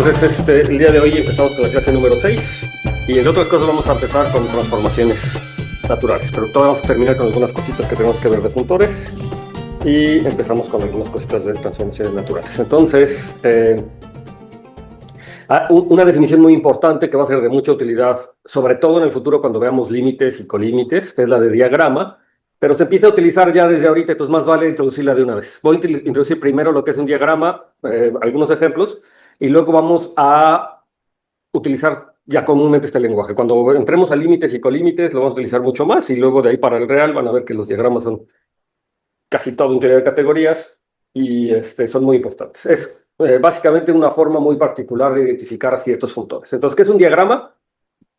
Entonces, el día de hoy empezamos con la clase número 6 y entre otras cosas vamos a empezar con transformaciones naturales, pero todavía vamos a terminar con algunas cositas que tenemos que ver de funtores y empezamos con algunas cositas de transformaciones naturales. Entonces, una definición muy importante que va a ser de mucha utilidad, sobre todo en el futuro cuando veamos límites y colímites, es la de diagrama, pero se empieza a utilizar ya desde ahorita, entonces más vale introducirla de una vez. Voy a introducir primero lo que es un diagrama, algunos ejemplos, y luego vamos a utilizar ya comúnmente este lenguaje. Cuando entremos a límites y colímites lo vamos a utilizar mucho más, y luego de ahí para el real van a ver que los diagramas son casi todo un teoría de categorías y son muy importantes. Es básicamente una forma muy particular de identificar a ciertos funtores. Entonces, ¿qué es un diagrama?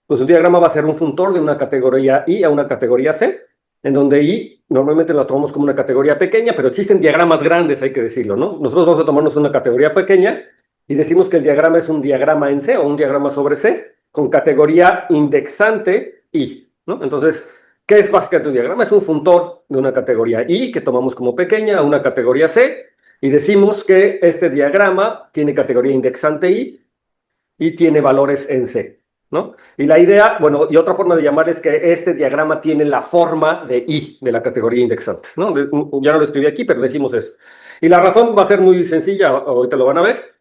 Pues un diagrama va a ser un funtor de una categoría I a una categoría C, en donde I normalmente lo tomamos como una categoría pequeña, pero existen diagramas grandes, hay que decirlo, ¿no? Nosotros vamos a tomarnos una categoría pequeña y decimos que el diagrama es un diagrama en C o un diagrama sobre C con categoría indexante I, ¿no? Entonces, ¿qué es básicamente un diagrama? Es un funtor de una categoría I que tomamos como pequeña a una categoría C y decimos que este diagrama tiene categoría indexante I y tiene valores en C, ¿no? Y la idea, bueno, y otra forma de llamar es que este diagrama tiene la forma de I, de la categoría indexante, ¿no? Ya no lo escribí aquí, pero decimos eso. Y la razón va a ser muy sencilla, ahorita lo van a ver.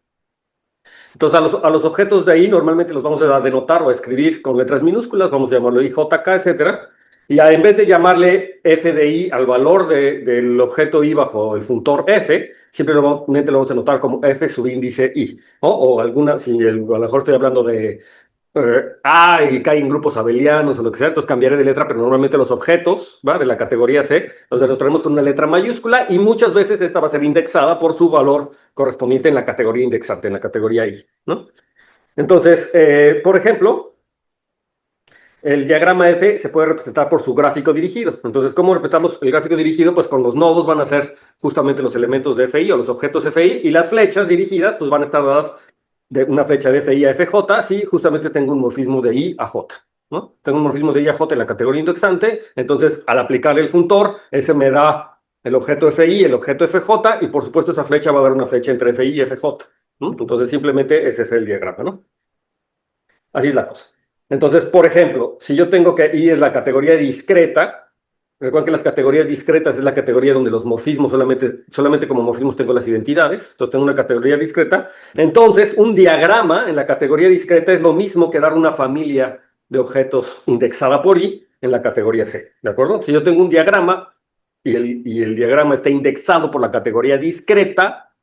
Entonces, a los objetos de I normalmente los vamos a denotar o a escribir con letras minúsculas, vamos a llamarlo I, J, K, etcétera. Y en vez de llamarle f de I al valor del objeto I bajo el funtor f, simplemente lo vamos a notar como f subíndice I, ¿no? O alguna, si a lo mejor estoy hablando de A y K en grupos abelianos o lo que sea, entonces cambiaré de letra, pero normalmente los objetos, ¿va?, de la categoría C los denotaremos con una letra mayúscula y muchas veces esta va a ser indexada por su valor correspondiente en la categoría indexante, en la categoría I, ¿no? Entonces, por ejemplo, el diagrama F se puede representar por su gráfico dirigido. Entonces, ¿cómo representamos el gráfico dirigido? Pues con los nodos van a ser justamente los elementos de FI o los objetos FI y las flechas dirigidas pues van a estar dadas de una flecha de FI a FJ si justamente tengo un morfismo de I a J, ¿no? Tengo un morfismo de I a J en la categoría indexante, entonces al aplicar el funtor, ese me da el objeto FI, el objeto FJ y por supuesto esa flecha va a dar una flecha entre FI y FJ, ¿no? Entonces simplemente ese es el diagrama, ¿no? Así es la cosa. Entonces, por ejemplo, si yo tengo que I es la categoría discreta, recuerden que las categorías discretas es la categoría donde los morfismos, solamente como morfismos tengo las identidades, entonces tengo una categoría discreta, entonces un diagrama en la categoría discreta es lo mismo que dar una familia de objetos indexada por I en la categoría C, ¿de acuerdo? Si yo tengo un diagrama y el diagrama está indexado por la categoría discreta,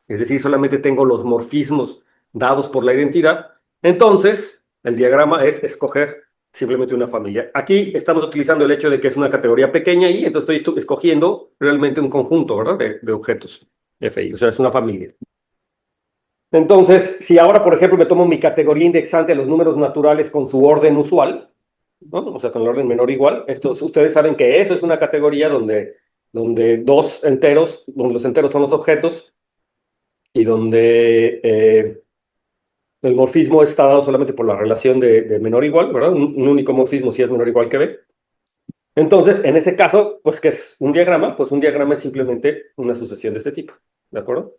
es decir, solamente tengo los morfismos dados por la identidad, entonces el diagrama es escoger simplemente una familia. Aquí estamos utilizando el hecho de que es una categoría pequeña y entonces estoy escogiendo realmente un conjunto, ¿verdad?, de objetos FI, o sea, es una familia. Entonces, si ahora, por ejemplo, me tomo mi categoría indexante a los números naturales con su orden usual, ¿no?, o sea, con el orden menor o igual, ustedes saben que eso es una categoría donde dos enteros, donde los enteros son los objetos y donde el morfismo está dado solamente por la relación de menor o igual, ¿verdad? Un único morfismo si es menor o igual que B. Entonces, en ese caso, pues, ¿qué es un diagrama? Pues un diagrama es simplemente una sucesión de este tipo, ¿de acuerdo?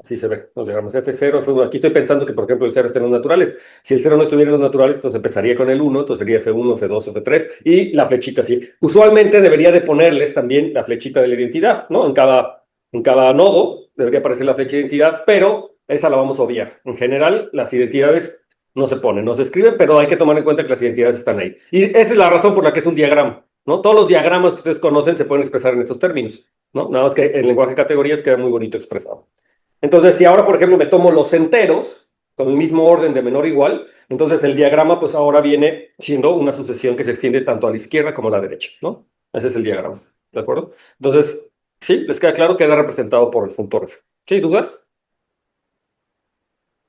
Así se ve, los diagramas F0, F1. Aquí estoy pensando que, por ejemplo, el 0 está en los naturales. Si el 0 no estuviera en los naturales, entonces empezaría con el 1, entonces sería F1, F2, F3, y la flechita así. Usualmente debería de ponerles también la flechita de la identidad, ¿no? En cada nodo debería aparecer la flecha de identidad, pero esa la vamos a obviar. En general, las identidades no se ponen, no se escriben, pero hay que tomar en cuenta que las identidades están ahí. Y esa es la razón por la que es un diagrama, ¿no? Todos los diagramas que ustedes conocen se pueden expresar en estos términos, ¿no? Nada más que el lenguaje de categorías queda muy bonito expresado. Entonces, si ahora, por ejemplo, me tomo los enteros con el mismo orden de menor o igual, entonces el diagrama pues ahora viene siendo una sucesión que se extiende tanto a la izquierda como a la derecha, ¿no? Ese es el diagrama, ¿de acuerdo? Entonces, ¿sí? ¿Les queda claro? Queda representado por el funtor F. ¿Sí? ¿Dudas?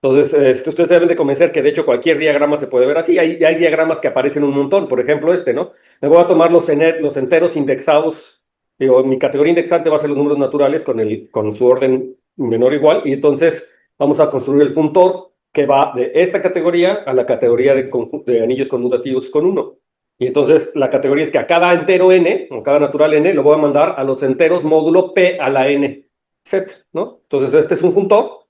Entonces, ustedes deben de convencer que de hecho cualquier diagrama se puede ver así. Hay diagramas que aparecen un montón, por ejemplo ¿no? Me voy a tomar los enteros indexados, digo, mi categoría indexante va a ser los números naturales con su orden menor o igual, y entonces vamos a construir el funtor que va de esta categoría a la categoría de anillos conmutativos con 1. Y entonces la categoría es que a cada entero n, o cada natural n, lo voy a mandar a los enteros módulo p a la n z, ¿no? Entonces este es un funtor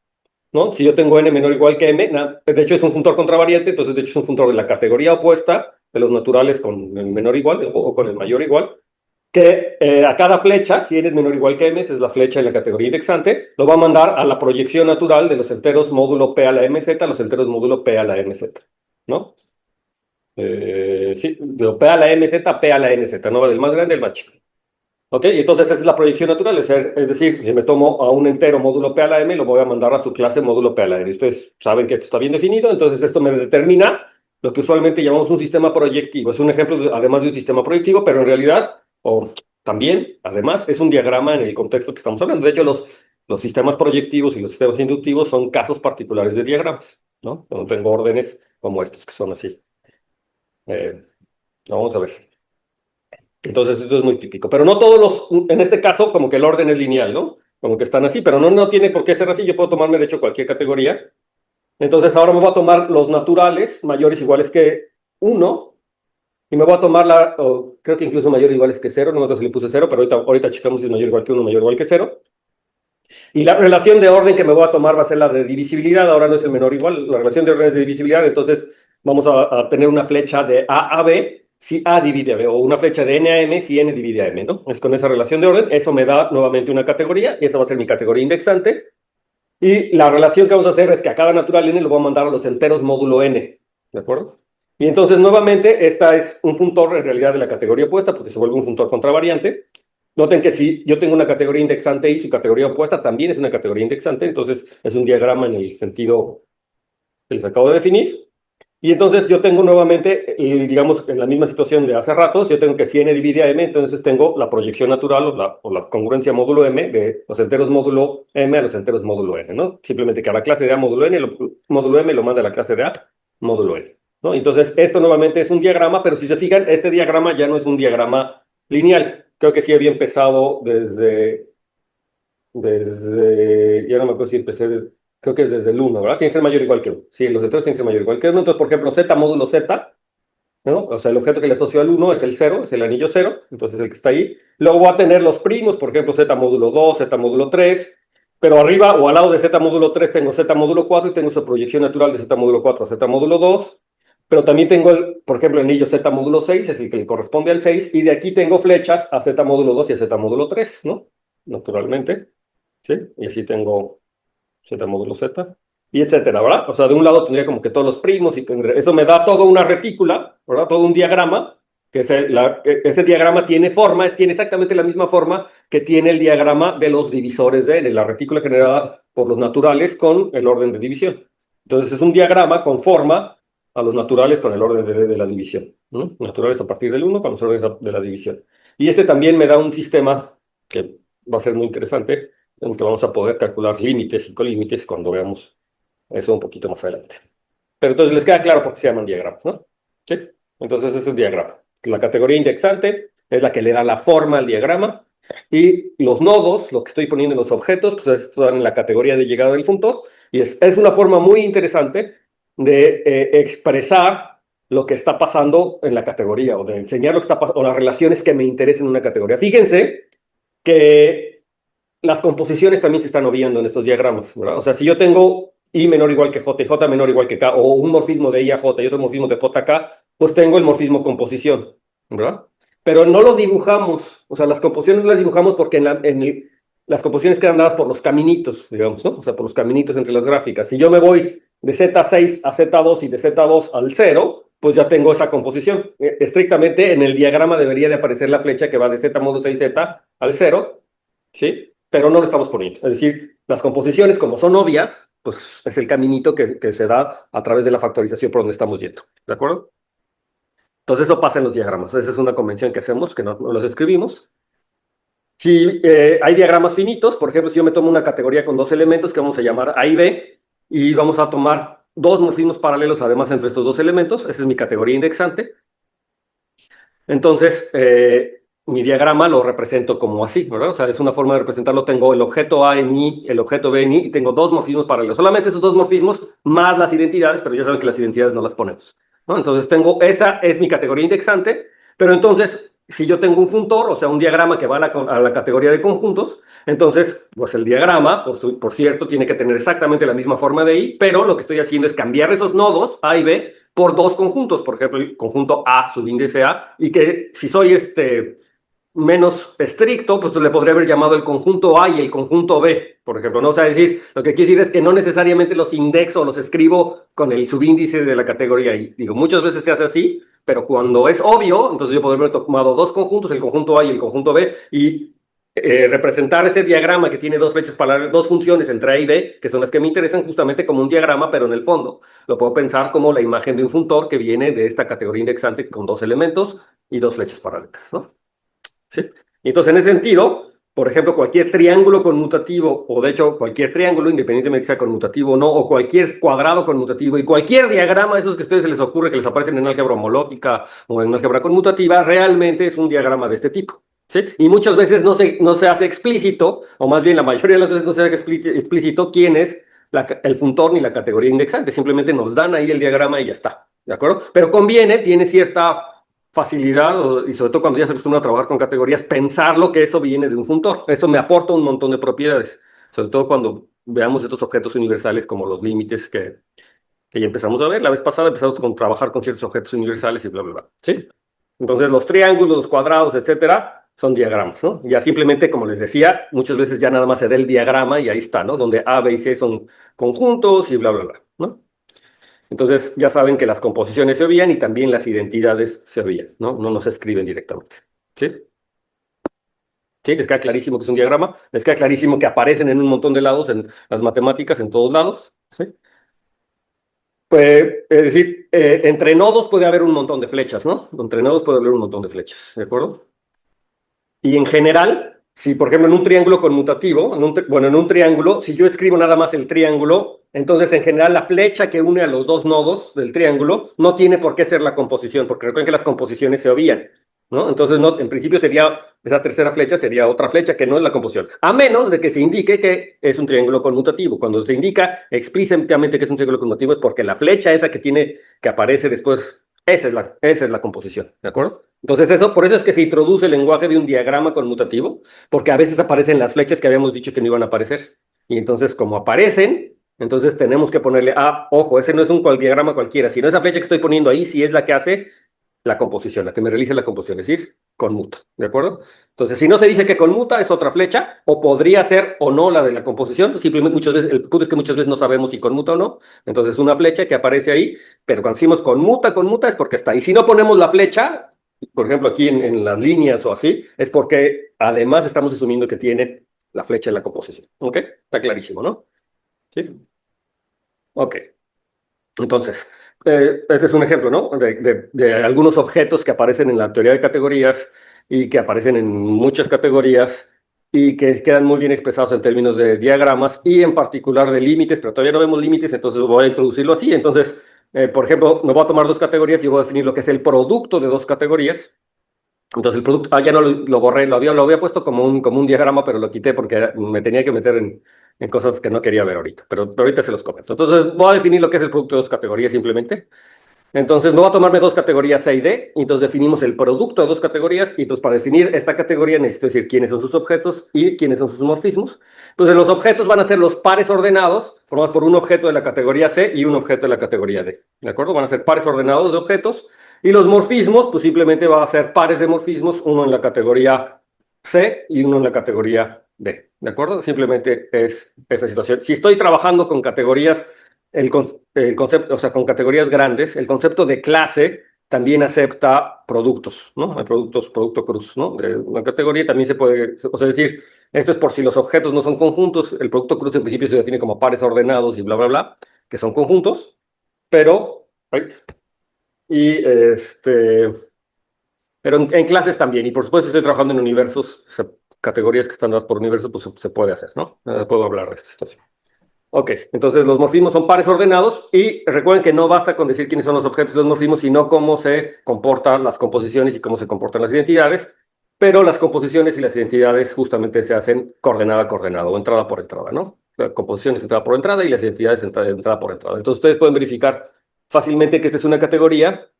¿no? Si yo tengo n menor o igual que m, de hecho es un funtor contravariante, entonces de hecho es un funtor de la categoría opuesta de los naturales con el menor igual o con el mayor igual, que a cada flecha, si n es menor o igual que m, esa es la flecha en la categoría indexante, lo va a mandar a la proyección natural de los enteros módulo p a la mz, los enteros módulo p a la mz, ¿no? Sí, de p a la mz a p a la nz, ¿no? Va del más grande al más chico. ¿Ok? Y entonces esa es la proyección natural, es decir, si me tomo a un entero módulo P a la M, lo voy a mandar a su clase módulo P a la N. Ustedes saben que esto está bien definido, entonces esto me determina lo que usualmente llamamos un sistema proyectivo. Es un ejemplo, además de un sistema proyectivo, pero en realidad, o también, además, es un diagrama en el contexto que estamos hablando. De hecho, los sistemas proyectivos y los sistemas inductivos son casos particulares de diagramas, ¿no? Cuando tengo órdenes como estos, que son así. Eh, Vamos a ver. Entonces, esto es muy típico. Pero no todos en este caso, como que el orden es lineal, ¿no? Como que están así, pero no tiene por qué ser así. Yo puedo tomarme, de hecho, cualquier categoría. Entonces, ahora me voy a tomar los naturales mayores iguales que uno y me voy a tomar creo que incluso mayor iguales que cero. No me acuerdo si le puse cero, pero ahorita checamos si es mayor igual que uno, mayor igual que cero. Y la relación de orden que me voy a tomar va a ser la de divisibilidad. Ahora no es el menor igual. La relación de orden es de divisibilidad. Entonces, vamos a tener una flecha de A a B si A divide a B, o una flecha de N a M si N divide a M, ¿no? Es con esa relación de orden. Eso me da nuevamente una categoría, y esa va a ser mi categoría indexante. Y la relación que vamos a hacer es que a cada natural N lo voy a mandar a los enteros módulo N, ¿de acuerdo? Y entonces, nuevamente, esta es un funtor en realidad de la categoría opuesta, porque se vuelve un funtor contravariante. Noten que si yo tengo una categoría indexante y su categoría opuesta también es una categoría indexante, entonces es un diagrama en el sentido que les acabo de definir. Y entonces yo tengo nuevamente, digamos, en la misma situación de hace rato, yo tengo que si n divide a m, entonces tengo la proyección natural o la congruencia módulo m de los enteros módulo m a los enteros módulo n, ¿no? Simplemente que a la clase de a módulo n, módulo m lo manda a la clase de a módulo n, ¿no? Entonces esto nuevamente es un diagrama, pero si se fijan, este diagrama ya no es un diagrama lineal. Creo que sí había empezado ya no me acuerdo si empecé, creo que es desde el uno, ¿verdad? Tiene que ser mayor o igual que 1. Sí, los enteros tienen que ser mayor o igual que 1. Entonces, por ejemplo, z módulo z, ¿no? O sea, el objeto que le asocio al 1 es el 0, es el anillo 0, entonces el que está ahí. Luego voy a tener los primos, por ejemplo, z módulo 2, z módulo 3, pero arriba o al lado de z módulo 3 tengo z módulo 4 y tengo su proyección natural de z módulo 4 a z módulo 2. Pero también tengo, por ejemplo, el anillo z módulo 6, es el que le corresponde al 6, y de aquí tengo flechas a z módulo 2 y a z módulo 3, ¿no? Naturalmente. ¿Sí? Y así tengo z módulo z, y etcétera, ¿verdad? O sea, de un lado tendría como que todos los primos, y eso me da toda una retícula, ¿verdad? Todo un diagrama, que ese diagrama tiene tiene exactamente la misma forma que tiene el diagrama de los divisores de la retícula generada por los naturales con el orden de división. Entonces es un diagrama con forma a los naturales con el orden de la división, ¿no? Naturales a partir del 1 con los órdenes de la división. Y este también me da un sistema que va a ser muy interesante, en el que vamos a poder calcular límites y colímites cuando veamos eso un poquito más adelante. Pero entonces les queda claro por qué se llaman diagramas, ¿no? ¿Sí? Entonces es un diagrama. La categoría indexante es la que le da la forma al diagrama, y los nodos, lo que estoy poniendo en los objetos, pues están en la categoría de llegada del funtor, y es una forma muy interesante de expresar lo que está pasando en la categoría, o de enseñar lo que está pasando, o las relaciones que me interesan en una categoría. Fíjense que las composiciones también se están obviando en estos diagramas, ¿verdad? O sea, si yo tengo I menor o igual que J y J menor o igual que K, o un morfismo de I a J y otro morfismo de J a K, pues tengo el morfismo composición, ¿verdad? Pero no lo dibujamos, o sea, las composiciones las dibujamos porque las composiciones quedan dadas por los caminitos, digamos, ¿no? O sea, por los caminitos entre las gráficas. Si yo me voy de Z6 a Z2 y de Z2 al 0, pues ya tengo esa composición. Estrictamente en el diagrama debería de aparecer la flecha que va de Z modo 6Z al 0, ¿sí? Pero no lo estamos poniendo. Es decir, las composiciones, como son obvias, pues es el caminito que se da a través de la factorización por donde estamos yendo. ¿De acuerdo? Entonces eso pasa en los diagramas. Esa es una convención que hacemos, que no los escribimos. Si hay diagramas finitos, por ejemplo, si yo me tomo una categoría con dos elementos que vamos a llamar A y B, y vamos a tomar dos morfismos paralelos además entre estos dos elementos, esa es mi categoría indexante. Entonces, mi diagrama lo represento como así, ¿verdad? O sea, es una forma de representarlo. Tengo el objeto A en I, el objeto B en I, y tengo dos morfismos paralelos. Solamente esos dos morfismos más las identidades, pero ya saben que las identidades no las ponemos, ¿no? Entonces esa es mi categoría indexante, pero entonces si yo tengo un funtor, o sea, un diagrama que va a la categoría de conjuntos, entonces, pues el diagrama, por cierto, tiene que tener exactamente la misma forma de I, pero lo que estoy haciendo es cambiar esos nodos, A y B, por dos conjuntos, por ejemplo, el conjunto A, subíndice A, y que si soy menos estricto, pues le podría haber llamado el conjunto A y el conjunto B, por ejemplo, ¿no? O sea, es decir, lo que quiero decir es que no necesariamente los indexo o los escribo con el subíndice de la categoría Y. Digo, muchas veces se hace así, pero cuando es obvio, entonces yo podría haber tomado dos conjuntos, el conjunto A y el conjunto B, y representar ese diagrama que tiene dos flechas paralelas, dos funciones entre A y B, que son las que me interesan justamente como un diagrama, pero en el fondo. Lo puedo pensar como la imagen de un funtor que viene de esta categoría indexante con dos elementos y dos flechas paralelas, ¿no? ¿Sí? Y entonces, en ese sentido, por ejemplo, cualquier triángulo conmutativo, o de hecho cualquier triángulo, independientemente de que sea conmutativo o no, o cualquier cuadrado conmutativo, y cualquier diagrama de esos que a ustedes se les ocurre que les aparecen en álgebra homológica o en álgebra conmutativa, realmente es un diagrama de este tipo. ¿Sí? Y muchas veces no se hace explícito, o más bien la mayoría de las veces no se hace explícito quién es el funtor ni la categoría indexante, simplemente nos dan ahí el diagrama y ya está, ¿de acuerdo? Pero conviene, tiene cierta facilidad, y sobre todo cuando ya se acostumbra a trabajar con categorías, pensar lo que eso viene de un funtor. Eso me aporta un montón de propiedades, sobre todo cuando veamos estos objetos universales como los límites que ya empezamos a ver. La vez pasada empezamos con trabajar con ciertos objetos universales y bla, bla, bla. ¿Sí? Entonces los triángulos, los cuadrados, etcétera, son diagramas, ¿no? Ya simplemente, como les decía, muchas veces ya nada más se da el diagrama y ahí está, ¿no? Donde A, B y C son conjuntos y bla, bla, bla, ¿no? Entonces ya saben que las composiciones se oían y también las identidades se oían, ¿no? No nos escriben directamente. ¿Sí? ¿Sí? ¿Les queda clarísimo que es un diagrama? ¿Les queda clarísimo que aparecen en un montón de lados en las matemáticas, en todos lados? ¿Sí? Pues, es decir, entre nodos puede haber un montón de flechas, ¿no? Entre nodos puede haber un montón de flechas, ¿de acuerdo? Y en general, si por ejemplo en un triángulo conmutativo, bueno, en un triángulo, si yo escribo nada más el triángulo, entonces en general la flecha que une a los dos nodos del triángulo no tiene por qué ser la composición, porque recuerden que las composiciones se obvían, ¿no? Entonces, no, en principio sería, esa tercera flecha sería otra flecha que no es la composición, a menos de que se indique que es un triángulo conmutativo. Cuando se indica explícitamente que es un triángulo conmutativo es porque la flecha esa que tiene, que aparece después, esa es la composición, ¿de acuerdo? Entonces, por eso es que se introduce el lenguaje de un diagrama conmutativo, porque a veces aparecen las flechas que habíamos dicho que no iban a aparecer. Y entonces, como aparecen, entonces tenemos que ponerle, ojo, ese no es un diagrama cualquiera, sino esa flecha que estoy poniendo ahí, sí es la que hace la composición, la que me realiza la composición, es decir, conmuta, ¿de acuerdo? Entonces, si no se dice que conmuta, es otra flecha, o podría ser o no la de la composición, simplemente muchas veces, el punto es que muchas veces no sabemos si conmuta o no, entonces una flecha que aparece ahí, pero cuando decimos conmuta, conmuta es porque está ahí. Si no ponemos la flecha, por ejemplo, aquí en las líneas o así, es porque además estamos asumiendo que tiene la flecha en la composición, ¿ok? Está clarísimo, ¿no? Sí. Ok. Entonces, este es un ejemplo, ¿no? De algunos objetos que aparecen en la teoría de categorías y que aparecen en muchas categorías y que quedan muy bien expresados en términos de diagramas y en particular de límites, pero todavía no vemos límites, entonces voy a introducirlo así. Entonces, por ejemplo, me voy a tomar dos categorías y voy a definir lo que es el producto de dos categorías. Entonces el producto, ya no lo borré, lo había puesto como un diagrama, pero lo quité porque me tenía que meter en cosas que no quería ver ahorita, pero ahorita se los comento. Entonces voy a definir lo que es el producto de dos categorías simplemente. Entonces no va a tomarme dos categorías C y D, y entonces definimos el producto de dos categorías, y entonces para definir esta categoría necesito decir quiénes son sus objetos y quiénes son sus morfismos. Entonces los objetos van a ser los pares ordenados, formados por un objeto de la categoría C y un objeto de la categoría D. ¿De acuerdo? Van a ser pares ordenados de objetos, y los morfismos, pues simplemente van a ser pares de morfismos, uno en la categoría C y uno en la categoría D. ¿De acuerdo? Simplemente es esa situación. Si estoy trabajando con categorías el concepto, o sea, con categorías grandes, el concepto de clase también acepta productos, ¿no? Hay productos, producto cruz, ¿no? De una categoría también se puede, o sea, decir, esto es por si los objetos no son conjuntos, el producto cruz en principio se define como pares ordenados y bla, bla, bla, que son conjuntos, pero, ay, y pero en clases también, y por supuesto estoy trabajando en universos, categorías que están dadas por universo, pues se puede hacer, ¿no? Puedo hablar de esta situación. Ok, entonces los morfismos son pares ordenados y recuerden que no basta con decir quiénes son los objetos de los morfismos, sino cómo se comportan las composiciones y cómo se comportan las identidades, pero las composiciones y las identidades justamente se hacen coordenada a coordenada o entrada por entrada, ¿no? La composición es entrada por entrada y las identidades entrada por entrada. Entonces ustedes pueden verificar fácilmente que esta es una categoría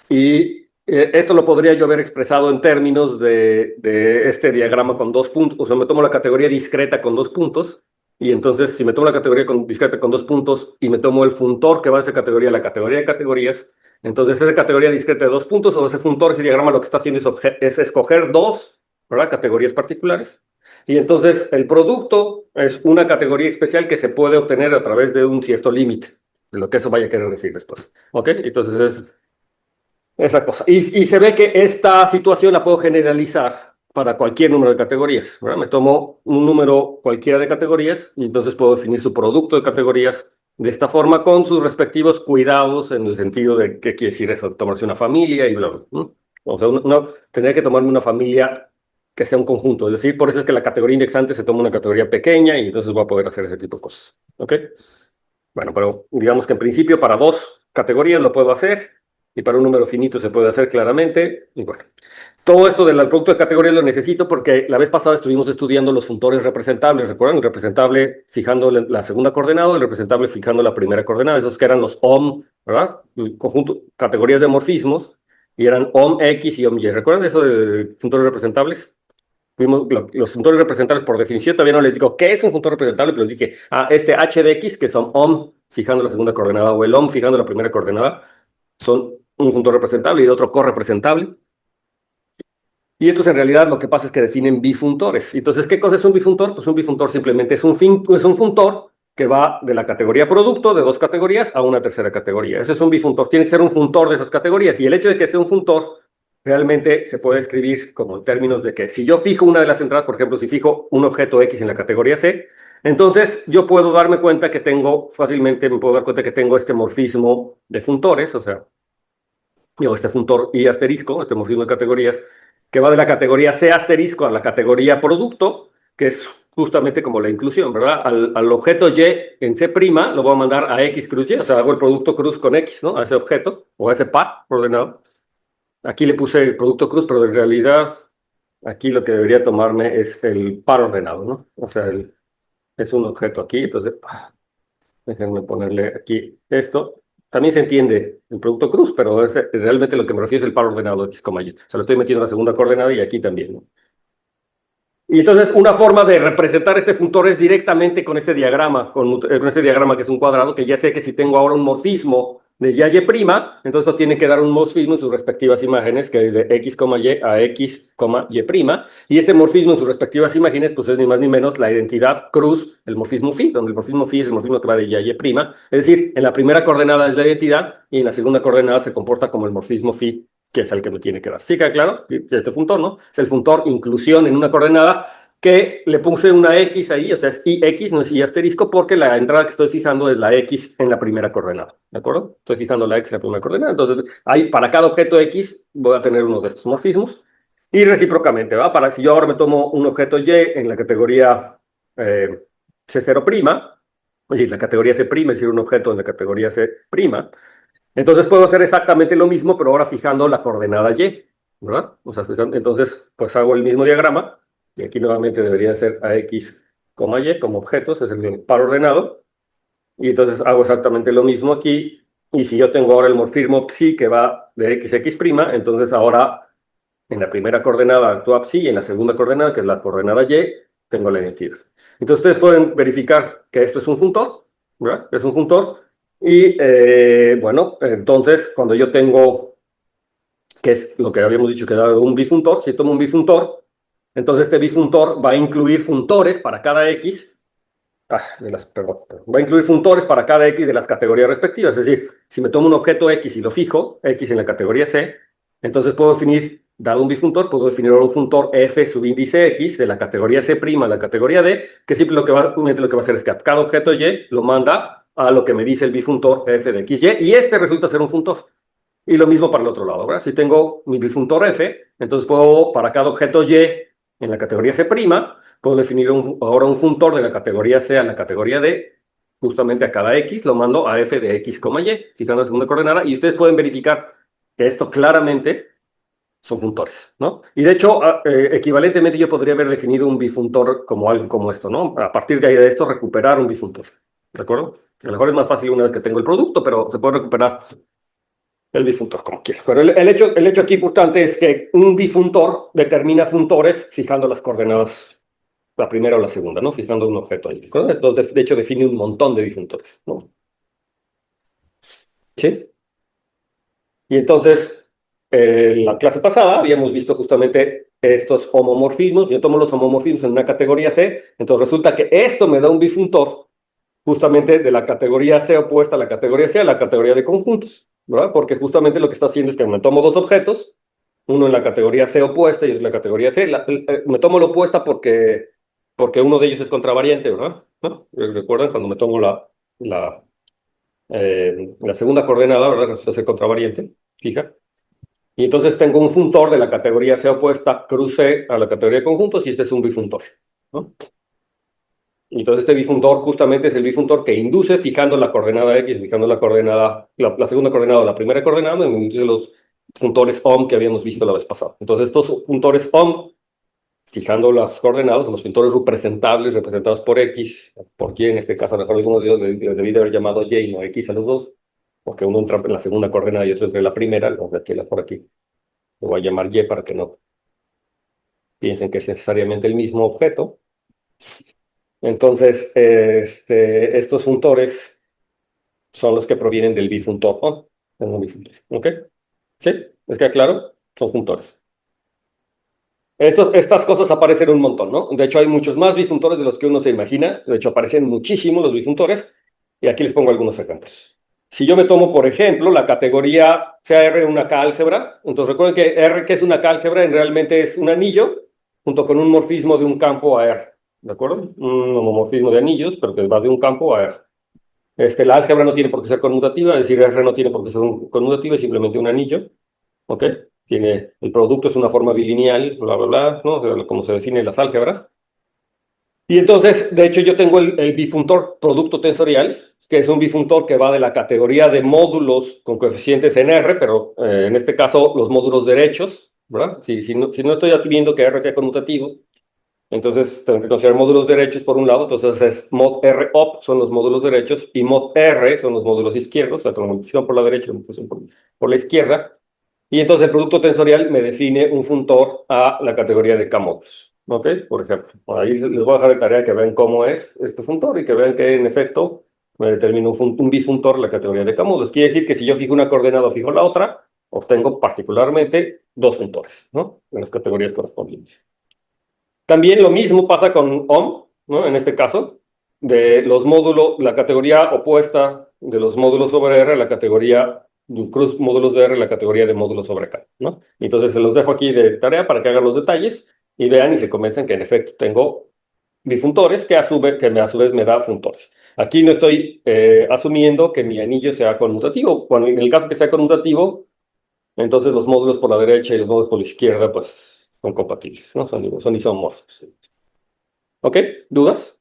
y Esto lo podría yo haber expresado en términos de este diagrama con dos puntos. O sea, me tomo la categoría discreta con dos puntos. Y entonces, si me tomo la categoría discreta con dos puntos y me tomo el funtor que va a esa categoría, la categoría de categorías, entonces esa categoría discreta de dos puntos o ese funtor, ese diagrama lo que está haciendo es escoger dos, ¿verdad? Categorías particulares. Y entonces el producto es una categoría especial que se puede obtener a través de un cierto límite, de lo que eso vaya a querer decir después. ¿Ok? Entonces es esa cosa. Y se ve que esta situación la puedo generalizar para cualquier número de categorías, ¿verdad? Me tomo un número cualquiera de categorías y entonces puedo definir su producto de categorías de esta forma con sus respectivos cuidados en el sentido de qué quiere decir eso, tomarse una familia y bla, bla, ¿no? O sea, tendría que tomarme una familia que sea un conjunto. Es decir, por eso es que la categoría indexante se toma una categoría pequeña y entonces voy a poder hacer ese tipo de cosas. ¿Ok? Bueno, pero digamos que en principio para dos categorías lo puedo hacer y para un número finito se puede hacer claramente. Y bueno, todo esto del producto de categorías lo necesito porque la vez pasada estuvimos estudiando los funtores representables. ¿Recuerdan? El representable fijando la segunda coordenada, el representable fijando la primera coordenada. Esos que eran los OM, ¿verdad? El conjunto, categorías de morfismos y eran OM X y OM Y. ¿Recuerdan eso de funtores representables? Los funtores representables, por definición, todavía no les digo qué es un funtor representable, pero les dije, este h de x, que son ohm fijando la segunda coordenada, o el ohm fijando la primera coordenada, son un funtor representable y el otro correpresentable. Y estos en realidad lo que pasa es que definen bifuntores. Entonces, ¿qué cosa es un bifuntor? Pues un bifuntor simplemente es un funtor que va de la categoría producto, de dos categorías, a una tercera categoría. Ese es un bifuntor. Tiene que ser un funtor de esas categorías. Y el hecho de que sea un funtor realmente se puede escribir como en términos de que si yo fijo una de las entradas, por ejemplo, si fijo un objeto X en la categoría C, entonces yo puedo darme cuenta que tengo, fácilmente me puedo dar cuenta que tengo este morfismo de funtores, o sea, o este funtor Y asterisco, este morfismo de categorías, que va de la categoría C asterisco a la categoría producto, que es justamente como la inclusión, ¿verdad? Al objeto Y en C' lo voy a mandar a X cruz Y, o sea, hago el producto cruz con X, ¿no? A ese objeto, o a ese par ordenado. Aquí le puse el producto cruz, pero en realidad aquí lo que debería tomarme es el par ordenado, ¿no? O sea, es un objeto aquí, entonces déjenme ponerle aquí esto. También se entiende el producto cruz, pero realmente lo que me refiero es el par ordenado X, Y. O sea, lo estoy metiendo en la segunda coordenada y aquí también, ¿no? Y entonces una forma de representar este funtor es directamente con este diagrama, con este diagrama que es un cuadrado, que ya sé que si tengo ahora un morfismo de Y, Y', entonces esto tiene que dar un morfismo en sus respectivas imágenes, que es de X, Y a X, Y', y este morfismo en sus respectivas imágenes, pues es ni más ni menos la identidad cruz, el morfismo phi, donde el morfismo phi es el morfismo que va de Y, Y', es decir, en la primera coordenada es la identidad y en la segunda coordenada se comporta como el morfismo phi, que es el que me tiene que dar. ¿Sí queda claro? Este funtor, ¿no? Es el funtor inclusión en una coordenada que le puse una X ahí, o sea, es IX, no es I asterisco, porque la entrada que estoy fijando es la X en la primera coordenada, ¿de acuerdo? Estoy fijando la X en la primera coordenada, entonces ahí para cada objeto X voy a tener uno de estos morfismos, y recíprocamente, ¿va? Si yo ahora me tomo un objeto Y en la categoría C0', es decir, la categoría C', es decir, un objeto en la categoría C', entonces puedo hacer exactamente lo mismo, pero ahora fijando la coordenada Y, ¿verdad? O sea, entonces, pues hago el mismo diagrama, y aquí nuevamente debería ser AX, Y como objetos, es el par ordenado, y entonces hago exactamente lo mismo aquí, y si yo tengo ahora el morfismo psi que va de XX', entonces ahora en la primera coordenada actúa psi, y en la segunda coordenada, que es la coordenada Y, tengo la identidad. Entonces ustedes pueden verificar que esto es un funtor, ¿verdad? Es un funtor, y bueno, entonces cuando yo tengo, que es lo que habíamos dicho que era un bifuntor, si tomo un bifuntor, entonces este bifuntor va a incluir funtores para cada X, perdón, va a incluir funtores para cada X de las categorías respectivas. Es decir, si me tomo un objeto X y lo fijo, X en la categoría C, entonces puedo definir, dado un bifuntor, puedo definir un funtor F subíndice X de la categoría C' a la categoría D, que simplemente lo que va a hacer es que a cada objeto Y lo manda a lo que me dice el bifuntor F de XY, y este resulta ser un funtor. Y lo mismo para el otro lado, ¿verdad? Si tengo mi bifuntor F, entonces puedo, para cada objeto Y en la categoría C', puedo definir ahora un funtor de la categoría C a la categoría D, justamente a cada X, lo mando a F de X, Y, fijando la segunda coordenada, y ustedes pueden verificar que esto claramente son funtores, ¿no? Y de hecho, equivalentemente yo podría haber definido un bifuntor como algo como esto, ¿no? A partir de ahí de esto, recuperar un bifuntor, ¿de acuerdo? A lo mejor es más fácil una vez que tengo el producto, pero se puede recuperar El bifuntor, como quieras. Pero el hecho aquí importante es que un bifuntor determina funtores fijando las coordenadas, la primera o la segunda, ¿no? Fijando un objeto ahí. Entonces, de hecho, define un montón de bifuntores, ¿no? ¿Sí? Y entonces, en la clase pasada habíamos visto justamente estos homomorfismos. Yo tomo los homomorfismos en una categoría C, entonces resulta que esto me da un bifuntor justamente de la categoría C opuesta a la categoría C, a la categoría de conjuntos, ¿verdad? Porque justamente lo que está haciendo es que me tomo dos objetos, uno en la categoría C opuesta y otro en la categoría C. Me tomo la opuesta porque uno de ellos es contravariante, ¿verdad? ¿No? ¿Recuerdan cuando me tomo la segunda coordenada, ¿verdad? Resulta ser contravariante, fija. Y entonces tengo un funtor de la categoría C opuesta, cruce a la categoría de conjuntos y este es un bifuntor, ¿no? Y entonces este bifuntor justamente es el bifuntor que induce fijando la coordenada X, fijando la coordenada, la segunda coordenada o la primera coordenada, me induce los funtores OM que habíamos visto la vez pasada. Entonces estos funtores OM, fijando las coordenadas, los funtores representables representados por X, por Y en este caso, a lo mejor algunos de ellos debí de haber llamado Y, no X a los dos, porque uno entra en la segunda coordenada y otro entra en la primera, los de aquí, por aquí. Lo voy a llamar Y para que no piensen que es necesariamente el mismo objeto. Entonces, estos funtores son los que provienen del bifuntor. ¿No? Es un bifuntor. ¿Ok? ¿Sí? ¿Es que claro? Son funtores. Estas cosas aparecen un montón, ¿no? De hecho, hay muchos más bifuntores de los que uno se imagina. De hecho, aparecen muchísimos los bifuntores. Y aquí les pongo algunos ejemplos. Si yo me tomo, por ejemplo, la categoría sea R una K-álgebra, entonces recuerden que R, que es una K-álgebra, realmente es un anillo junto con un morfismo de un campo a R. ¿De acuerdo? Un homomorfismo de anillos, pero que va de un campo a R. La álgebra no tiene por qué ser conmutativa, es decir, R no tiene por qué ser conmutativa, es simplemente un anillo, ¿ok? El producto es una forma bilineal, bla, bla, bla, ¿no? O sea, como se definen las álgebras. Y entonces, de hecho, yo tengo el bifuntor producto tensorial, que es un bifuntor que va de la categoría de módulos con coeficientes en R, pero en este caso los módulos derechos, ¿verdad? Si no estoy asumiendo que R sea conmutativo, entonces tengo que considerar módulos derechos por un lado, entonces es mod R op son los módulos derechos y mod R son los módulos izquierdos, o sea, conmutación por la derecha y conmutación por la izquierda. Y entonces el producto tensorial me define un funtor a la categoría de K-módulos. ¿Ok? Por ejemplo, ahí les voy a dejar de tarea que vean cómo es este funtor y que vean que en efecto me determina un bifuntor la categoría de K-módulos. Quiere decir que si yo fijo una coordenada o fijo la otra, obtengo particularmente dos funtores, ¿no? En las categorías correspondientes. También lo mismo pasa con OM, ¿no? En este caso, de los módulos, la categoría opuesta de los módulos sobre R, la categoría cruz módulos de R, la categoría de módulos sobre K, ¿no? Entonces se los dejo aquí de tarea para que hagan los detalles y vean y se convencen que en efecto tengo bifuntores que a su vez me da funtores. Aquí no estoy asumiendo que mi anillo sea conmutativo. Bueno, en el caso que sea conmutativo, entonces los módulos por la derecha y los módulos por la izquierda, pues son compatibles, ¿no? Son isomorfos. ¿Ok? ¿Dudas?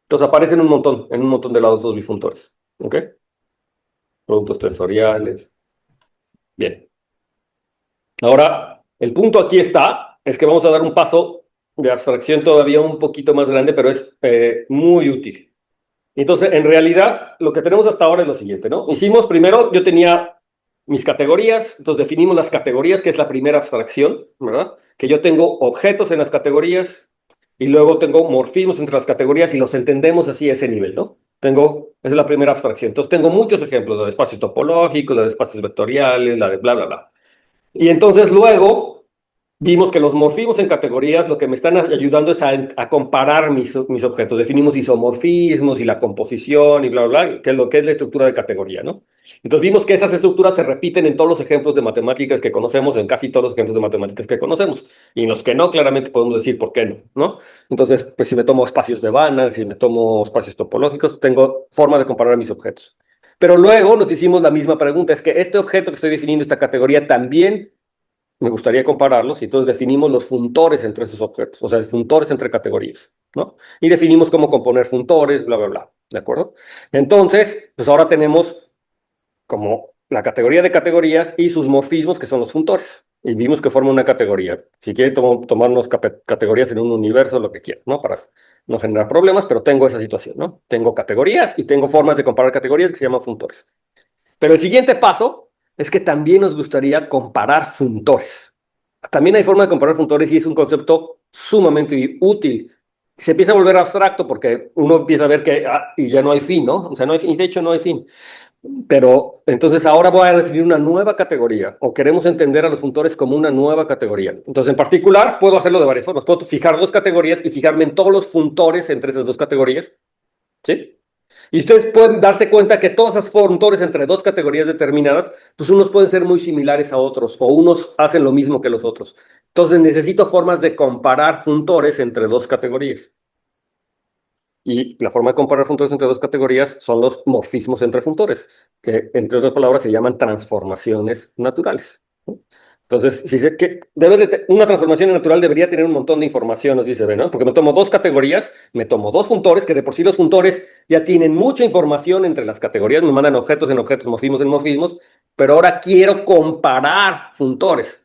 Entonces aparecen en un montón de lados los bifuntores. ¿Ok? Productos tensoriales. Bien. Ahora, el punto aquí es que vamos a dar un paso de abstracción todavía un poquito más grande, pero es muy útil. Entonces, en realidad, lo que tenemos hasta ahora es lo siguiente, ¿no? Hicimos primero, yo tenía mis categorías, entonces definimos las categorías, que es la primera abstracción, ¿verdad? Que yo tengo objetos en las categorías y luego tengo morfismos entre las categorías y los entendemos así a ese nivel, ¿no? Esa es la primera abstracción. Entonces tengo muchos ejemplos, la de espacios topológicos, la de espacios vectoriales, la de bla, bla, bla. Y entonces luego vimos que los morfismos en categorías lo que me están ayudando es a comparar mis objetos. Definimos isomorfismos y la composición y bla, bla, bla, que es lo que es la estructura de categoría, ¿no? Entonces vimos que esas estructuras se repiten en todos los ejemplos de matemáticas que conocemos, en casi todos los ejemplos de matemáticas que conocemos. Y en los que no, claramente podemos decir por qué no, ¿no? Entonces, pues si me tomo espacios de Banach, si me tomo espacios topológicos, tengo forma de comparar mis objetos. Pero luego nos hicimos la misma pregunta, es que este objeto que estoy definiendo, esta categoría, también me gustaría compararlos y entonces definimos los funtores entre esos objetos, o sea, funtores entre categorías, ¿no? Y definimos cómo componer funtores, bla, bla, bla, ¿de acuerdo? Entonces, pues ahora tenemos como la categoría de categorías y sus morfismos, que son los funtores. Y vimos que forma una categoría. Si quieren tomarnos categorías en un universo, lo que quieran, ¿no? Para no generar problemas, pero tengo esa situación, ¿no? Tengo categorías y tengo formas de comparar categorías que se llaman funtores. Pero el siguiente paso es que también nos gustaría comparar funtores. También hay forma de comparar funtores y es un concepto sumamente útil. Se empieza a volver abstracto porque uno empieza a ver que y ya no hay fin, ¿no? O sea, no hay fin, y de hecho no hay fin. Pero entonces ahora voy a definir una nueva categoría o queremos entender a los funtores como una nueva categoría. Entonces, en particular, puedo hacerlo de varias formas. Puedo fijar dos categorías y fijarme en todos los funtores entre esas dos categorías, ¿sí? Y ustedes pueden darse cuenta que todos esos funtores entre dos categorías determinadas, pues unos pueden ser muy similares a otros o unos hacen lo mismo que los otros. Entonces necesito formas de comparar funtores entre dos categorías. Y la forma de comparar funtores entre dos categorías son los morfismos entre funtores, que entre otras palabras se llaman transformaciones naturales, ¿no? Entonces, si sé que una transformación natural debería tener un montón de información, así se ve, ¿no? Porque me tomo dos categorías, me tomo dos funtores, que de por sí los funtores ya tienen mucha información entre las categorías, me mandan objetos en objetos, morfismos en morfismos, pero ahora quiero comparar funtores,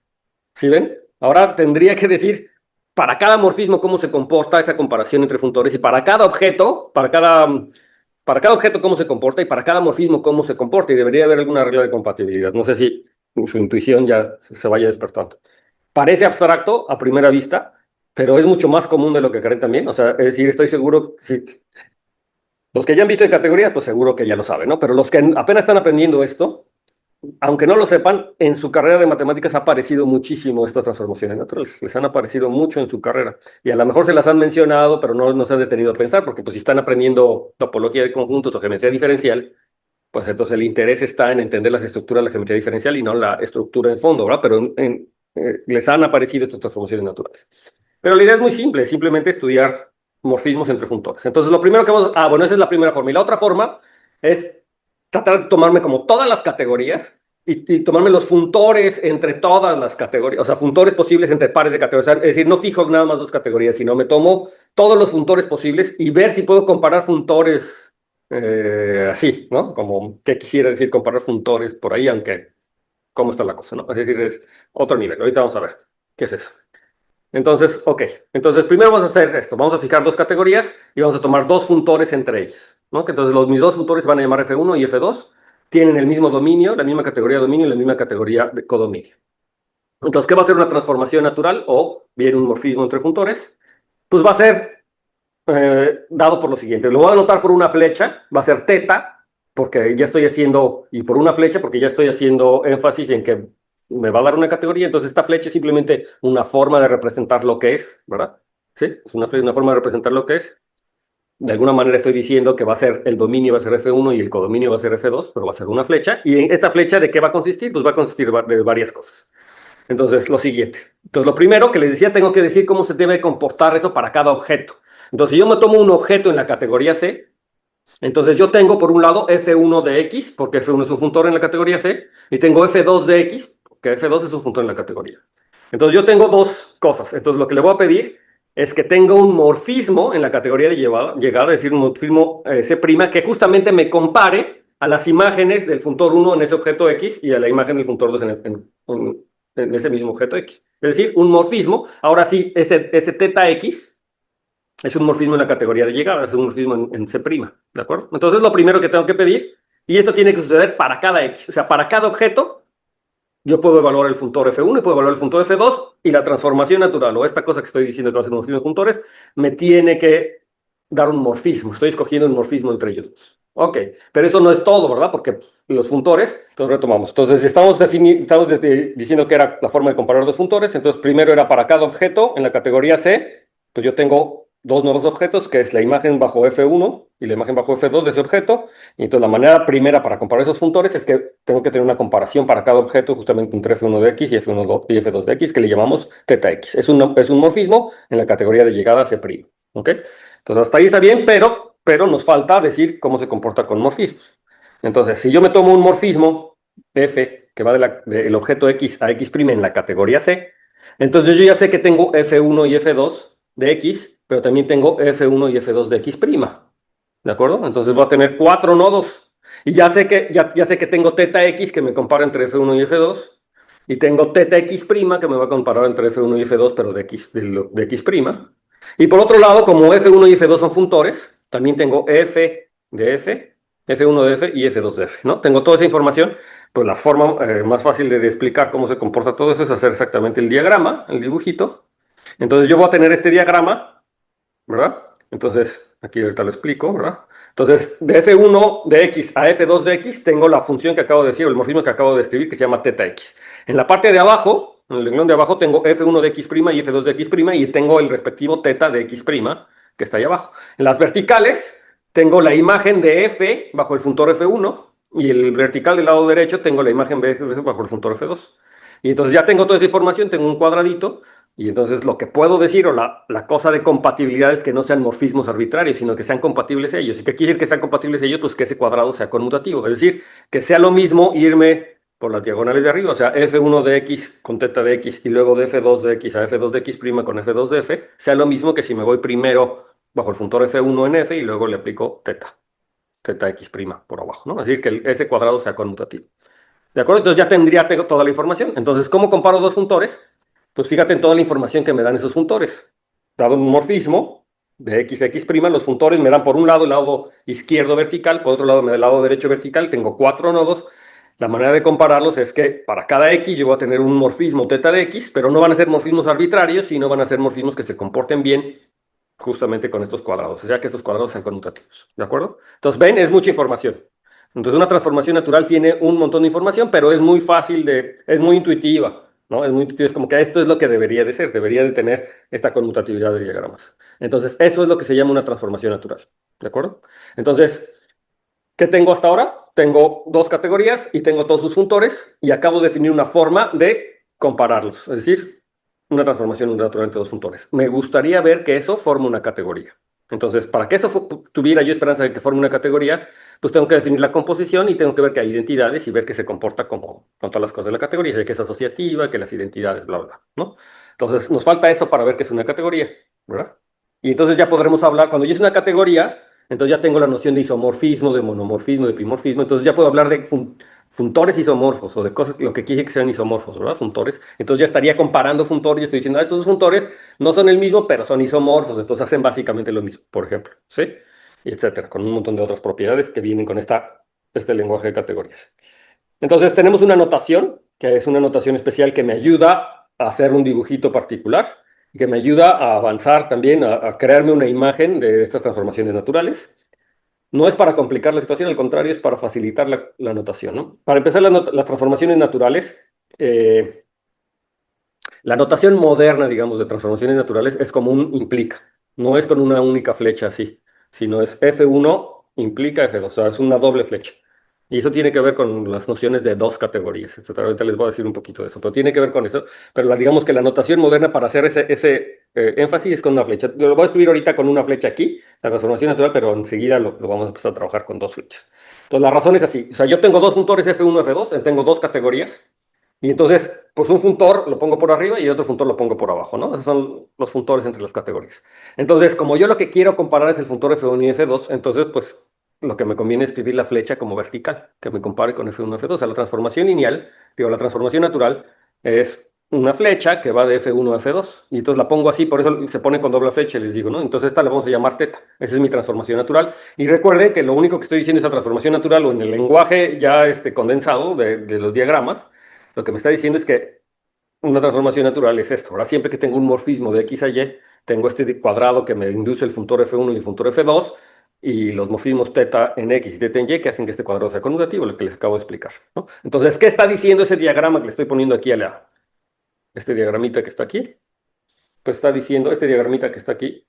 ¿sí ven? Ahora tendría que decir para cada morfismo cómo se comporta esa comparación entre funtores y para cada objeto, para cada objeto cómo se comporta y para cada morfismo cómo se comporta y debería haber alguna regla de compatibilidad. No sé si su intuición ya se vaya despertando. Parece abstracto a primera vista, pero es mucho más común de lo que creen también. O sea, es decir, estoy seguro, si, los que ya han visto de categorías, pues seguro que ya lo saben, ¿no? Pero los que apenas están aprendiendo esto, aunque no lo sepan, en su carrera de matemáticas ha aparecido muchísimo estas transformaciones naturales. Les han aparecido mucho en su carrera. Y a lo mejor se las han mencionado, pero no se han detenido a pensar, porque pues si están aprendiendo topología de conjuntos o geometría diferencial, pues entonces el interés está en entender las estructuras de la geometría diferencial y no la estructura en fondo, ¿verdad? Pero les han aparecido estas transformaciones naturales. Pero la idea es muy simple, simplemente estudiar morfismos entre funtores. Entonces lo primero que vamos bueno, esa es la primera forma. Y la otra forma es tratar de tomarme como todas las categorías y tomarme los funtores entre todas las categorías, o sea, funtores posibles entre pares de categorías. Es decir, no fijo nada más dos categorías, sino me tomo todos los funtores posibles y ver si puedo comparar funtores así, ¿no? Como que quisiera decir comparar funtores por ahí, aunque cómo está la cosa, ¿no? Es decir, es otro nivel. Ahorita vamos a ver qué es eso. Entonces, ok. Entonces, primero vamos a hacer esto. Vamos a fijar dos categorías y vamos a tomar dos funtores entre ellas, ¿no? Que entonces mis dos funtores se van a llamar F1 y F2. Tienen el mismo dominio, la misma categoría de dominio y la misma categoría de codominio. Entonces, ¿qué va a ser una transformación natural o bien un morfismo entre funtores? Pues va a ser dado por lo siguiente. Lo voy a anotar por una flecha, va a ser teta, porque ya estoy haciendo, y por una flecha, porque ya estoy haciendo énfasis en que me va a dar una categoría, entonces esta flecha es simplemente una forma de representar lo que es, ¿verdad? ¿Sí? Es una forma de representar lo que es. De alguna manera estoy diciendo que va a ser, el dominio va a ser F1 y el codominio va a ser F2, pero va a ser una flecha. ¿Y en esta flecha de qué va a consistir? Pues va a consistir de varias cosas. Entonces, lo siguiente. Entonces, lo primero que les decía, tengo que decir cómo se debe comportar eso para cada objeto. Entonces, si yo me tomo un objeto en la categoría C, entonces yo tengo por un lado F1 de X, porque F1 es un funtor en la categoría C, y tengo F2 de X, porque F2 es un funtor en la categoría. Entonces yo tengo dos cosas. Entonces lo que le voy a pedir es que tenga un morfismo en la categoría de llegada, es decir, un morfismo C', que justamente me compare a las imágenes del funtor 1 en ese objeto X y a la imagen del funtor 2 en ese mismo objeto X. Es decir, un morfismo. Ahora sí, ese teta X es un morfismo en la categoría de llegada, es un morfismo en C', ¿de acuerdo? Entonces lo primero que tengo que pedir, y esto tiene que suceder para cada X, o sea, para cada objeto, yo puedo evaluar el funtor F1 y puedo evaluar el funtor F2, y la transformación natural, o esta cosa que estoy diciendo que va a ser un morfismo de funtores, me tiene que dar un morfismo, estoy escogiendo un morfismo entre ellos dos. Ok, pero eso no es todo, ¿verdad? Porque los funtores, entonces retomamos. Entonces estamos diciendo que era la forma de comparar dos funtores, entonces primero era para cada objeto en la categoría C, pues yo tengo dos nuevos objetos, que es la imagen bajo F1 y la imagen bajo F2 de ese objeto. Y entonces la manera primera para comparar esos funtores es que tengo que tener una comparación para cada objeto justamente entre F1 de X y y F2 de X, que le llamamos teta X. Es un morfismo en la categoría de llegada C'. ¿Ok? Entonces hasta ahí está bien, pero nos falta decir cómo se comporta con morfismos. Entonces, si yo me tomo un morfismo F que va del objeto X a X' en la categoría C, entonces yo ya sé que tengo F1 y F2 de X, pero también tengo F1 y F2 de X'. ¿De acuerdo? Entonces voy a tener cuatro nodos. Y ya sé que tengo teta X que me compara entre F1 y F2. Y tengo teta X' que me va a comparar entre F1 y F2, pero de X'. Y por otro lado, como F1 y F2 son funtores, también tengo F de F, F1 de F y F2 de F, ¿no? Tengo toda esa información, Pues la forma más fácil de explicar cómo se comporta todo eso es hacer exactamente el diagrama, el dibujito. Entonces yo voy a tener este diagrama, ¿verdad? Entonces, aquí ahorita lo explico, ¿verdad? Entonces, de f1 de x a f2 de x tengo la función que acabo de decir, o el morfismo que acabo de escribir, que se llama θx. En la parte de abajo, en el renglón de abajo, tengo f1 de x' y f2 de x', y tengo el respectivo θ de x', que está ahí abajo. En las verticales, tengo la imagen de f bajo el funtor f1, y el vertical del lado derecho tengo la imagen de f bajo el funtor f2. Y entonces ya tengo toda esa información, tengo un cuadradito, y entonces lo que puedo decir, o la cosa de compatibilidad, es que no sean morfismos arbitrarios, sino que sean compatibles ellos. ¿Y qué quiere decir que sean compatibles ellos? Pues que ese cuadrado sea conmutativo. Es decir, que sea lo mismo irme por las diagonales de arriba, o sea, f1 de x con θ de x, y luego de f2 de x a f2 de x' con f2 de f, sea lo mismo que si me voy primero bajo el funtor f1 en f y luego le aplico θx' por abajo, ¿no? Es decir, que ese cuadrado sea conmutativo. ¿De acuerdo? Entonces ya tendría toda la información. Entonces, ¿cómo comparo dos funtores? Pues fíjate en toda la información que me dan esos funtores. Dado un morfismo de x, los funtores me dan por un lado el lado izquierdo vertical, por otro lado me da el lado derecho vertical, tengo 4 nodos. La manera de compararlos es que para cada x yo voy a tener un morfismo θ de x, pero no van a ser morfismos arbitrarios, sino van a ser morfismos que se comporten bien justamente con estos cuadrados, o sea que estos cuadrados sean conmutativos. ¿De acuerdo? Entonces, ven, es mucha información. Entonces, una transformación natural tiene un montón de información, pero es muy fácil es muy intuitiva, ¿no? Es muy intuitivo, es como que esto es lo que debería de ser, debería de tener esta conmutatividad de diagramas. Entonces, eso es lo que se llama una transformación natural, ¿de acuerdo? Entonces, ¿qué tengo hasta ahora? Tengo dos categorías y tengo todos sus funtores, y acabo de definir una forma de compararlos, es decir, una transformación natural entre dos funtores. Me gustaría ver que eso forme una categoría. Entonces, para que eso tuviera yo esperanza de que forme una categoría, pues tengo que definir la composición y tengo que ver que hay identidades y ver que se comporta como con todas las cosas de la categoría, que es asociativa, que las identidades, bla, bla, ¿no? Entonces, nos falta eso para ver que es una categoría, ¿verdad? Y entonces ya podremos hablar, cuando yo es una categoría, entonces ya tengo la noción de isomorfismo, de monomorfismo, de bimorfismo, entonces ya puedo hablar de funtores isomorfos, o de cosas, lo que quiere que sean isomorfos, ¿verdad? Funtores. Entonces ya estaría comparando funtores y estoy diciendo, estos dos funtores no son el mismo, pero son isomorfos, entonces hacen básicamente lo mismo, por ejemplo, ¿sí? Y etcétera, con un montón de otras propiedades que vienen con este lenguaje de categorías. Entonces tenemos una notación, que es una notación especial que me ayuda a hacer un dibujito particular y que me ayuda a avanzar también, a crearme una imagen de estas transformaciones naturales. No es para complicar la situación, al contrario, es para facilitar la notación, ¿no? Para empezar, las transformaciones naturales, la notación moderna, digamos, de transformaciones naturales es como un implica, no es con una única flecha así, sino es F1 implica F2, o sea, es una doble flecha. Y eso tiene que ver con las nociones de dos categorías, etcétera. Ahorita les voy a decir un poquito de eso, pero tiene que ver con eso. Pero digamos que la notación moderna para hacer ese énfasis es con una flecha. Lo voy a escribir ahorita con una flecha aquí, la transformación natural, pero enseguida lo vamos a empezar a trabajar con dos flechas. Entonces, la razón es así. O sea, yo tengo dos funtores F1, F2, tengo dos categorías. Y entonces, pues un funtor lo pongo por arriba y otro funtor lo pongo por abajo, ¿no? Esos son los funtores entre las categorías. Entonces, como yo lo que quiero comparar es el funtor F1 y F2, entonces, pues lo que me conviene es escribir la flecha como vertical, que me compare con F1 y F2. O sea, la transformación lineal, digo, la transformación natural es una flecha que va de F1 a F2. Y entonces la pongo así, por eso se pone con doble flecha, les digo, ¿no? Entonces esta la vamos a llamar θ. Esa es mi transformación natural. Y recuerden que lo único que estoy diciendo es la transformación natural, o en el lenguaje ya condensado de los diagramas, lo que me está diciendo es que una transformación natural es esto. Ahora, siempre que tengo un morfismo de x a y, tengo este cuadrado que me induce el funtor F1 y el funtor F2, y los morfismos θ en x y θ en y que hacen que este cuadrado sea conmutativo, lo que les acabo de explicar, ¿no? Entonces, ¿qué está diciendo ese diagrama que le estoy poniendo aquí este diagramita que está aquí? Pues está diciendo, este diagramita que está aquí,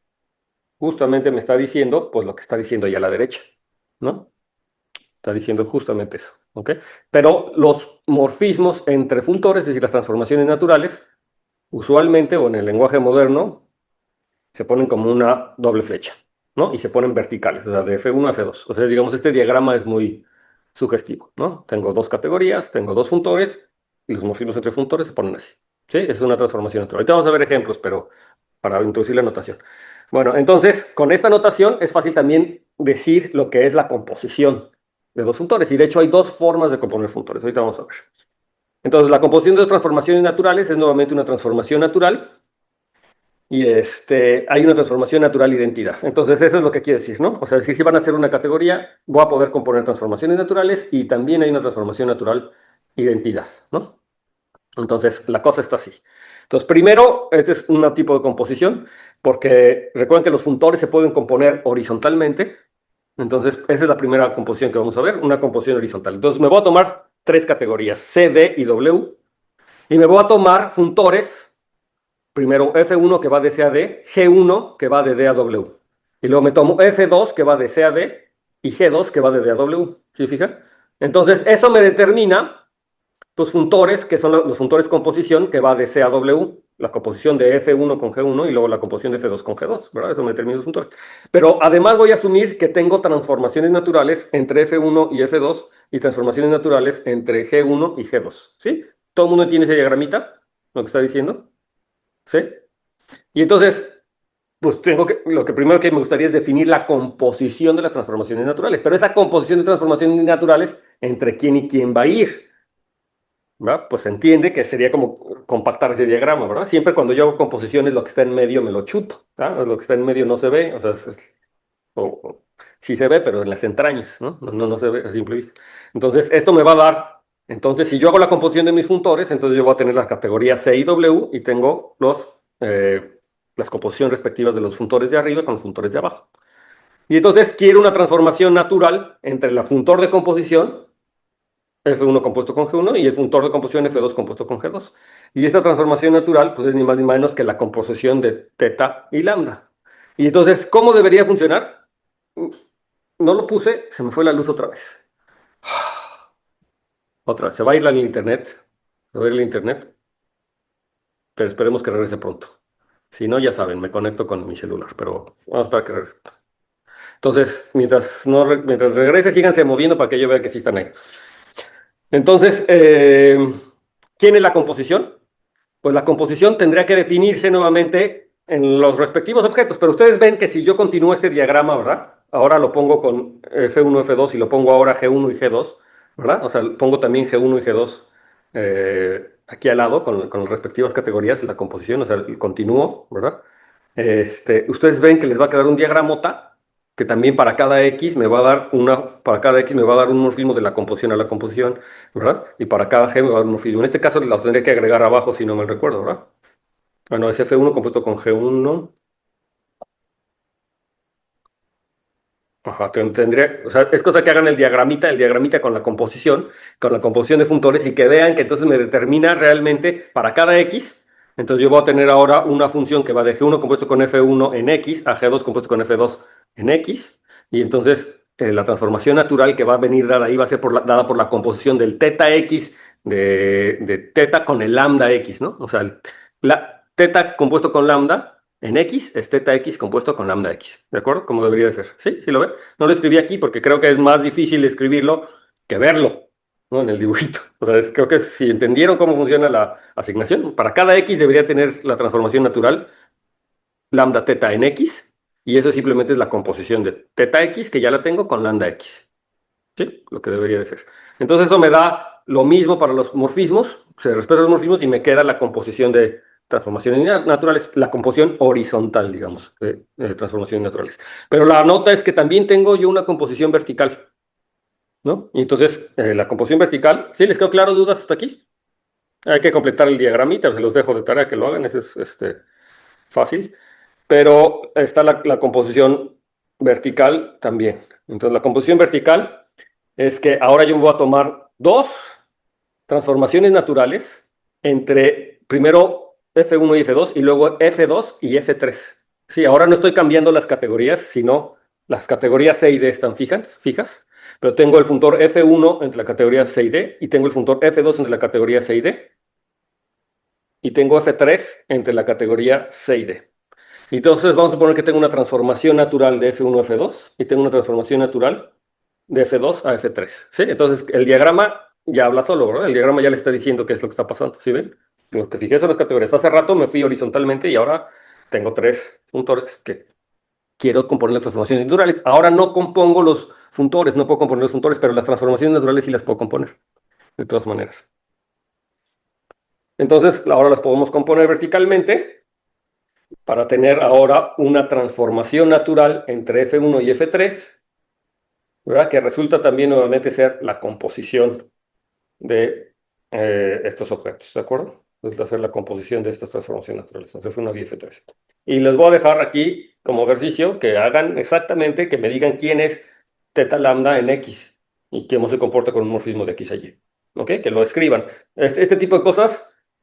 justamente me está diciendo, pues lo que está diciendo ahí a la derecha, ¿no? Está diciendo justamente eso, ¿ok? Pero los morfismos entre funtores, es decir, las transformaciones naturales, usualmente, o en el lenguaje moderno, se ponen como una doble flecha, ¿no? Y se ponen verticales, o sea, de F1 a F2. O sea, digamos, este diagrama es muy sugestivo, ¿no? Tengo dos categorías, tengo dos funtores, y los morfismos entre funtores se ponen así, ¿sí? Es una transformación natural. Ahorita vamos a ver ejemplos, pero para introducir la notación. Bueno, entonces, con esta notación es fácil también decir lo que es la composición de dos funtores. Y de hecho hay dos formas de componer funtores. Ahorita vamos a ver. Entonces, la composición de dos transformaciones naturales es nuevamente una transformación natural. Y hay una transformación natural identidad. Entonces, eso es lo que quiere decir, ¿no? O sea, si van a hacer una categoría, voy a poder componer transformaciones naturales, y también hay una transformación natural identidad, ¿no? Entonces, la cosa está así. Entonces, primero, este es un tipo de composición, porque recuerden que los funtores se pueden componer horizontalmente. Entonces, esa es la primera composición que vamos a ver, una composición horizontal. Entonces, me voy a tomar tres categorías, C, D y W, y me voy a tomar funtores, primero F1 que va de C a D, G1 que va de D a W. Y luego me tomo F2 que va de C a D y G2 que va de D a W. ¿Sí fijan? Entonces, eso me determina tus funtores, que son los funtores composición, que va de C a W, la composición de F1 con G1 y luego la composición de F2 con G2, ¿verdad? Eso me determina los funtores. Pero además voy a asumir que tengo transformaciones naturales entre F1 y F2 y transformaciones naturales entre G1 y G2, ¿sí? ¿Todo el mundo tiene ese diagramita? ¿Lo que está diciendo? ¿Sí? Y entonces, pues lo que primero que me gustaría es definir la composición de las transformaciones naturales, pero esa composición de transformaciones naturales, ¿entre quién y quién va a ir? ¿Verdad? Pues se entiende que sería como compactar ese diagrama, ¿verdad? Siempre cuando yo hago composiciones, lo que está en medio me lo chuto, ¿verdad? Lo que está en medio no se ve, o sea, sí se ve, pero en las entrañas, ¿no? No se ve a simple vista. Entonces, esto me va a dar, entonces, si yo hago la composición de mis funtores, entonces yo voy a tener las categorías C y W y tengo las composiciones respectivas de los funtores de arriba con los funtores de abajo. Y entonces quiero una transformación natural entre la funtor de composición F1 compuesto con G1 y el funtor de composición F2 compuesto con G2. Y esta transformación natural pues es ni más ni menos que la composición de teta y lambda. Y entonces, ¿cómo debería funcionar? No lo puse, se me fue la luz otra vez. Otra vez, se va a ir la internet. Se va a ir la internet, pero esperemos que regrese pronto. Si no, ya saben, me conecto con mi celular, pero vamos para que regrese. Entonces, mientras regrese, síganse moviendo para que yo vea que sí están ahí. Entonces, ¿quién es la composición? Pues la composición tendría que definirse nuevamente en los respectivos objetos, pero ustedes ven que si yo continúo este diagrama, ¿verdad? Ahora lo pongo con F1, F2 y lo pongo ahora G1 y G2, ¿verdad? O sea, pongo también G1 y G2 aquí al lado con las respectivas categorías, la composición, o sea, el continúo, ¿verdad? Ustedes ven que les va a quedar un diagramota que también para cada X me va a dar un morfismo de la composición a la composición, ¿verdad? Y para cada G me va a dar un morfismo. En este caso lo tendré que agregar abajo si no me recuerdo, ¿verdad? Bueno, es F1 compuesto con G1. Ajá, o sea, es cosa que hagan el diagramita con la composición de funtores y que vean que entonces me determina realmente para cada X. Entonces yo voy a tener ahora una función que va de G1 compuesto con F1 en X a G2 compuesto con F2 en X. Y entonces la transformación natural que va a venir dada ahí va a ser dada por la composición del teta X de teta con el lambda X, ¿no? O sea, la teta compuesto con lambda en X es teta X compuesto con lambda X, ¿de acuerdo? Como debería de ser. ¿Sí? ¿Sí lo ven? No lo escribí aquí porque creo que es más difícil escribirlo que verlo, ¿no? En el dibujito. O sea, creo que si entendieron cómo funciona la asignación, para cada X debería tener la transformación natural lambda teta en X, y eso simplemente es la composición de teta X, que ya la tengo, con lambda X. ¿Sí? Lo que debería de ser. Entonces eso me da lo mismo para los morfismos, se respetan los morfismos y me queda la composición de transformaciones naturales, la composición horizontal, digamos, de transformaciones naturales. Pero la nota es que también tengo yo una composición vertical, ¿no? Y entonces la composición vertical, ¿sí les quedó claro dudas hasta aquí? Hay que completar el diagramita, se los dejo de tarea que lo hagan, eso es fácil. Pero está la composición vertical también. Entonces la composición vertical es que ahora yo me voy a tomar dos transformaciones naturales entre primero F1 y F2 y luego F2 y F3. Sí, ahora no estoy cambiando las categorías, sino las categorías C y D están fijas, pero tengo el funtor F1 entre la categoría C y D y tengo el funtor F2 entre la categoría C y D y tengo F3 entre la categoría C y D. Entonces vamos a suponer que tengo una transformación natural de F1 a F2 y tengo una transformación natural de F2 a F3. ¿Sí? Entonces el diagrama ya habla solo, ¿verdad? El diagrama ya le está diciendo qué es lo que está pasando. ¿Sí ven? Lo que fijé son las categorías. Hace rato me fui horizontalmente y ahora tengo tres funtores que quiero componer las transformaciones naturales. Ahora no compongo los funtores, no puedo componer los funtores, pero las transformaciones naturales sí las puedo componer, de todas maneras. Entonces ahora las podemos componer verticalmente para tener ahora una transformación natural entre F1 y F3, ¿verdad? Que resulta también nuevamente ser la composición de estos objetos, ¿de acuerdo? Entonces, hacer la composición de estas transformaciones naturales. Entonces, fue una BF3. Y les voy a dejar aquí como ejercicio que hagan exactamente, que me digan quién es teta lambda en X y cómo se comporta con un morfismo de X a Y. ¿Ok? Que lo escriban. Este tipo de cosas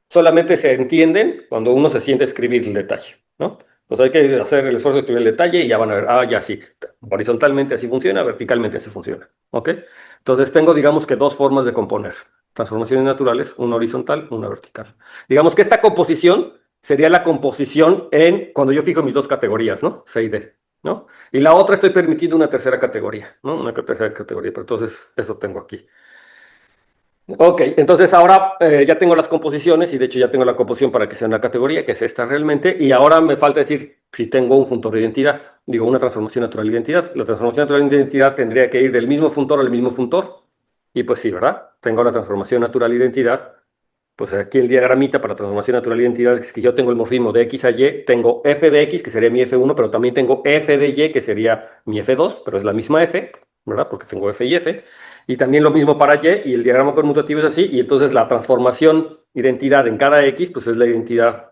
solamente se entienden cuando uno se siente a escribir el detalle, ¿no? Entonces hay que hacer el esfuerzo de escribir el detalle y ya van a ver, ah, ya sí, horizontalmente así funciona, verticalmente así funciona, ¿ok? Entonces tengo, digamos que dos formas de componer transformaciones naturales, una horizontal, una vertical. Digamos que esta composición sería la composición en cuando yo fijo mis dos categorías, ¿no? C y D, ¿no? Y la otra estoy permitiendo una tercera categoría, ¿no? Una tercera categoría, pero entonces eso tengo aquí. Ok, entonces ahora ya tengo las composiciones y de hecho ya tengo la composición para que sea una categoría, que es esta realmente, y ahora me falta decir si tengo un funtor de identidad, digo una transformación natural de identidad. La transformación natural de identidad tendría que ir del mismo funtor al mismo funtor, y pues sí, ¿verdad? Tengo la transformación natural de identidad, pues aquí el diagramita para transformación natural de identidad es que yo tengo el morfismo de X a Y, tengo f de X, que sería mi F1, pero también tengo f de Y, que sería mi F2, pero es la misma F, ¿verdad? Porque tengo F y F. Y también lo mismo para Y, y el diagrama conmutativo es así, y entonces la transformación identidad en cada X, pues es la identidad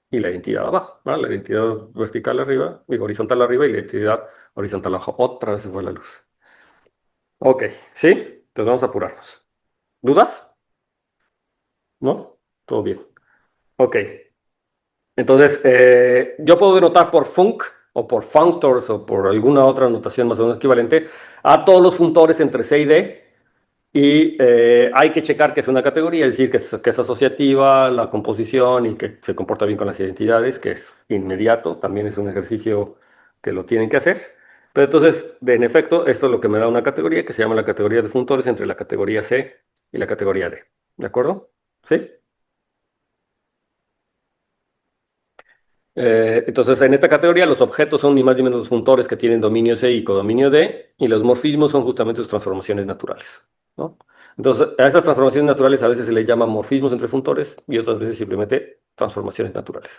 y la identidad abajo, ¿verdad? La identidad vertical arriba, y horizontal arriba, y la identidad horizontal abajo. Otra vez se fue la luz. Ok, ¿sí? Entonces vamos a apurarnos. ¿Dudas? ¿No? Todo bien. Ok. Entonces, yo puedo denotar por func o por functors o por alguna otra notación más o menos equivalente a todos los funtores entre C y D. Y hay que checar que es una categoría, es decir, que es asociativa, la composición y que se comporta bien con las identidades, que es inmediato, también es un ejercicio que lo tienen que hacer. Pero entonces, en efecto, esto es lo que me da una categoría que se llama la categoría de funtores entre la categoría C y la categoría D. ¿De acuerdo? ¿Sí? Entonces, en esta categoría, los objetos son ni más ni menos los funtores que tienen dominio C y codominio D, y los morfismos son justamente sus transformaciones naturales, ¿no? Entonces, a esas transformaciones naturales a veces se les llama morfismos entre funtores y otras veces simplemente transformaciones naturales.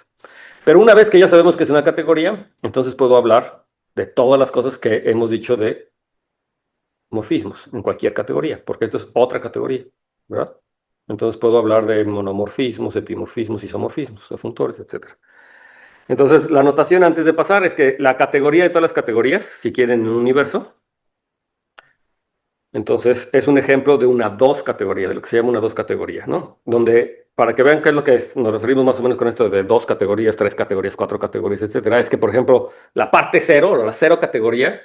Pero una vez que ya sabemos que es una categoría, entonces puedo hablar de todas las cosas que hemos dicho de morfismos en cualquier categoría, porque esto es otra categoría, ¿verdad? Entonces puedo hablar de monomorfismos, epimorfismos, isomorfismos, de funtores, etcétera. Entonces, la anotación antes de pasar es que la categoría de todas las categorías, si quieren en un universo, entonces es un ejemplo de una dos categoría, de lo que se llama una dos categoría, ¿no? Donde, para que vean qué es lo que es, nos referimos más o menos con esto de dos categorías, tres categorías, cuatro categorías, etcétera, es que, por ejemplo, la parte cero, o la cero categoría,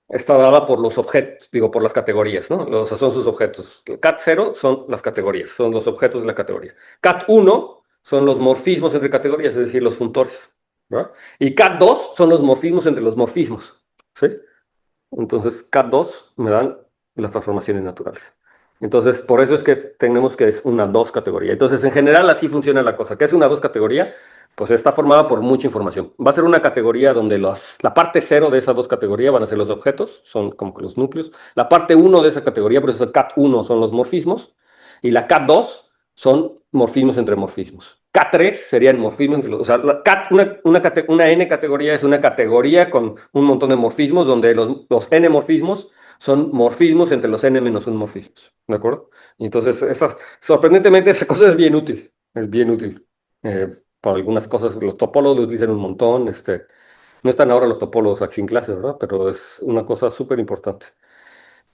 está dada por los objetos, digo, por las categorías, ¿no? Son sus objetos. Cat 0 son las categorías, son los objetos de la categoría. Cat 1 son los morfismos entre categorías, es decir, los funtores, ¿verdad? Y Cat 2 son los morfismos entre los morfismos, ¿sí? Entonces, Cat 2 me dan las transformaciones naturales. Entonces, por eso es que tenemos que es una dos categoría. Entonces, en general, así funciona la cosa. ¿Qué es una dos categoría? Pues está formada por mucha información. Va a ser una categoría donde la parte cero de esas dos categorías van a ser los objetos, son como que los núcleos. La parte uno de esa categoría, por eso el Cat 1 son los morfismos. Y la Cat 2 son morfismos entre morfismos. K3 serían morfismos entre los. O sea, una N categoría es una categoría con un montón de morfismos, donde los N morfismos son morfismos entre los N menos un morfismos. ¿De acuerdo? Y entonces, sorprendentemente, esa cosa es bien útil. Es bien útil. Para algunas cosas, los topólogos lo utilizan un montón. No están ahora los topólogos aquí en clase, ¿verdad? Pero es una cosa súper importante.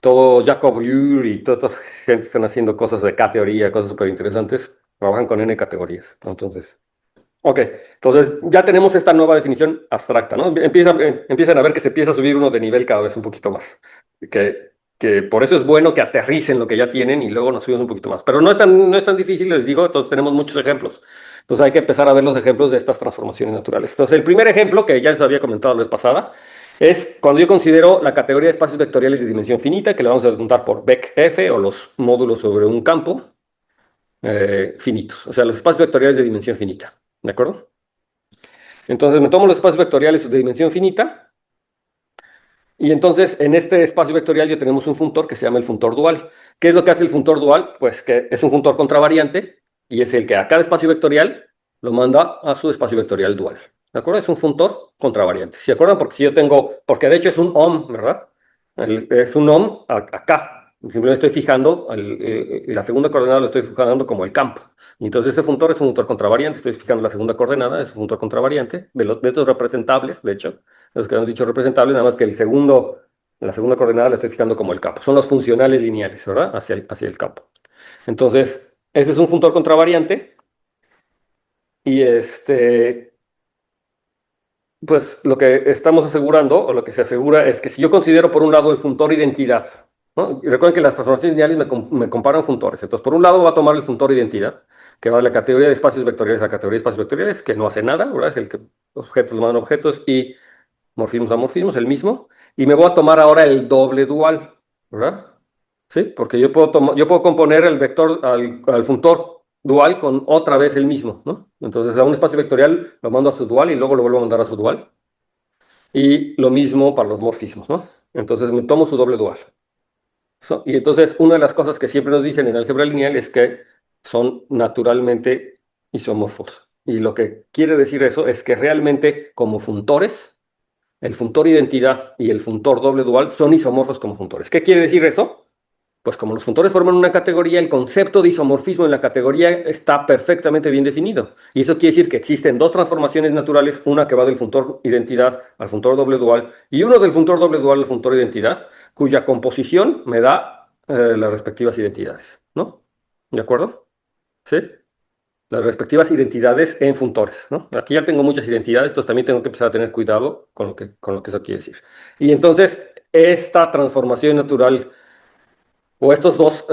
Todo Jacob Liu y toda esta gente están haciendo cosas de K-teoría, cosas súper interesantes, trabajan con N categorías. Entonces, ok, entonces ya tenemos esta nueva definición abstracta, ¿no? Empiezan a ver que se empieza a subir uno de nivel cada vez un poquito más. Que por eso es bueno que aterricen lo que ya tienen y luego nos subimos un poquito más. Pero no es tan difícil, les digo, entonces tenemos muchos ejemplos. Entonces hay que empezar a ver los ejemplos de estas transformaciones naturales. Entonces el primer ejemplo, que ya les había comentado la vez pasada, es cuando yo considero la categoría de espacios vectoriales de dimensión finita, que le vamos a preguntar por VecF o los módulos sobre un campo finitos, o sea, los espacios vectoriales de dimensión finita. ¿De acuerdo? Entonces me tomo los espacios vectoriales de dimensión finita y entonces en este espacio vectorial ya tenemos un funtor que se llama el funtor dual. ¿Qué es lo que hace el funtor dual? Pues que es un funtor contravariante y es el que a cada espacio vectorial lo manda a su espacio vectorial dual. ¿De acuerdo? Es un funtor contravariante. ¿Se acuerdan? Porque si yo tengo, porque de hecho es un ohm, ¿verdad? Es un ohm acá. Simplemente estoy fijando, la segunda coordenada lo estoy fijando como el campo. Y entonces ese funtor es un funtor contravariante. Estoy fijando la segunda coordenada, es un funtor contravariante, de estos representables, de hecho, los que hemos dicho representables, nada más que la segunda coordenada la estoy fijando como el campo. Son los funcionales lineales, ¿verdad? Hacia el campo. Entonces, ese es un funtor contravariante. Y pues lo que estamos asegurando, o lo que se asegura, es que si yo considero por un lado el funtor identidad, ¿no? Y recuerden que las transformaciones lineales me comparan funtores. Entonces, por un lado va a tomar el funtor identidad, que va de la categoría de espacios vectoriales a la categoría de espacios vectoriales, que no hace nada, ¿verdad? Es el que objetos mandan objetos y morfismos a morfismos, el mismo. Y me voy a tomar ahora el doble dual, ¿verdad? ¿Sí? Porque yo puedo componer el vector al funtor dual con otra vez el mismo, ¿no? Entonces a un espacio vectorial lo mando a su dual y luego lo vuelvo a mandar a su dual. Y lo mismo para los morfismos, ¿no? Entonces me tomo su doble dual. Y entonces una de las cosas que siempre nos dicen en álgebra lineal es que son naturalmente isomorfos. Y lo que quiere decir eso es que realmente como funtores, el funtor identidad y el funtor doble dual son isomorfos como funtores. ¿Qué quiere decir eso? Pues como los funtores forman una categoría, el concepto de isomorfismo en la categoría está perfectamente bien definido. Y eso quiere decir que existen dos transformaciones naturales, una que va del funtor identidad al funtor doble dual y uno del funtor doble dual al funtor identidad, cuya composición me da las respectivas identidades, ¿no? ¿De acuerdo? ¿Sí? Las respectivas identidades en funtores, ¿no? Aquí ya tengo muchas identidades, entonces también tengo que empezar a tener cuidado con lo que eso quiere decir. Y entonces, esta transformación natural o estos dos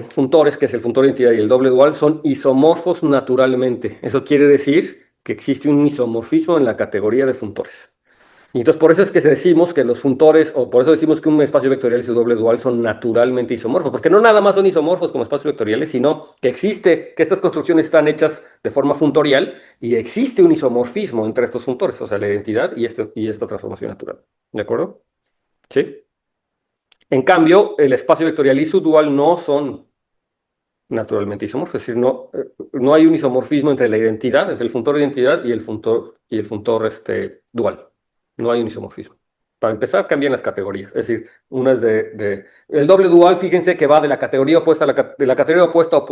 funtores, que es el funtor de identidad y el doble dual, son isomorfos naturalmente. Eso quiere decir que existe un isomorfismo en la categoría de funtores. Y entonces por eso es que decimos que los funtores, o por eso decimos que un espacio vectorial y su doble dual son naturalmente isomorfos, porque no nada más son isomorfos como espacios vectoriales, sino que estas construcciones están hechas de forma funtorial y existe un isomorfismo entre estos funtores, o sea, la identidad y esta transformación natural. ¿De acuerdo? Sí. En cambio, el espacio vectorial y su dual no son naturalmente isomorfos, es decir, no hay un isomorfismo entre la identidad, entre el funtor de identidad y el funtor dual. No hay un isomorfismo. Para empezar, cambian las categorías. Es decir, una es el doble dual, fíjense que va de la categoría opuesta de la categoría opuesta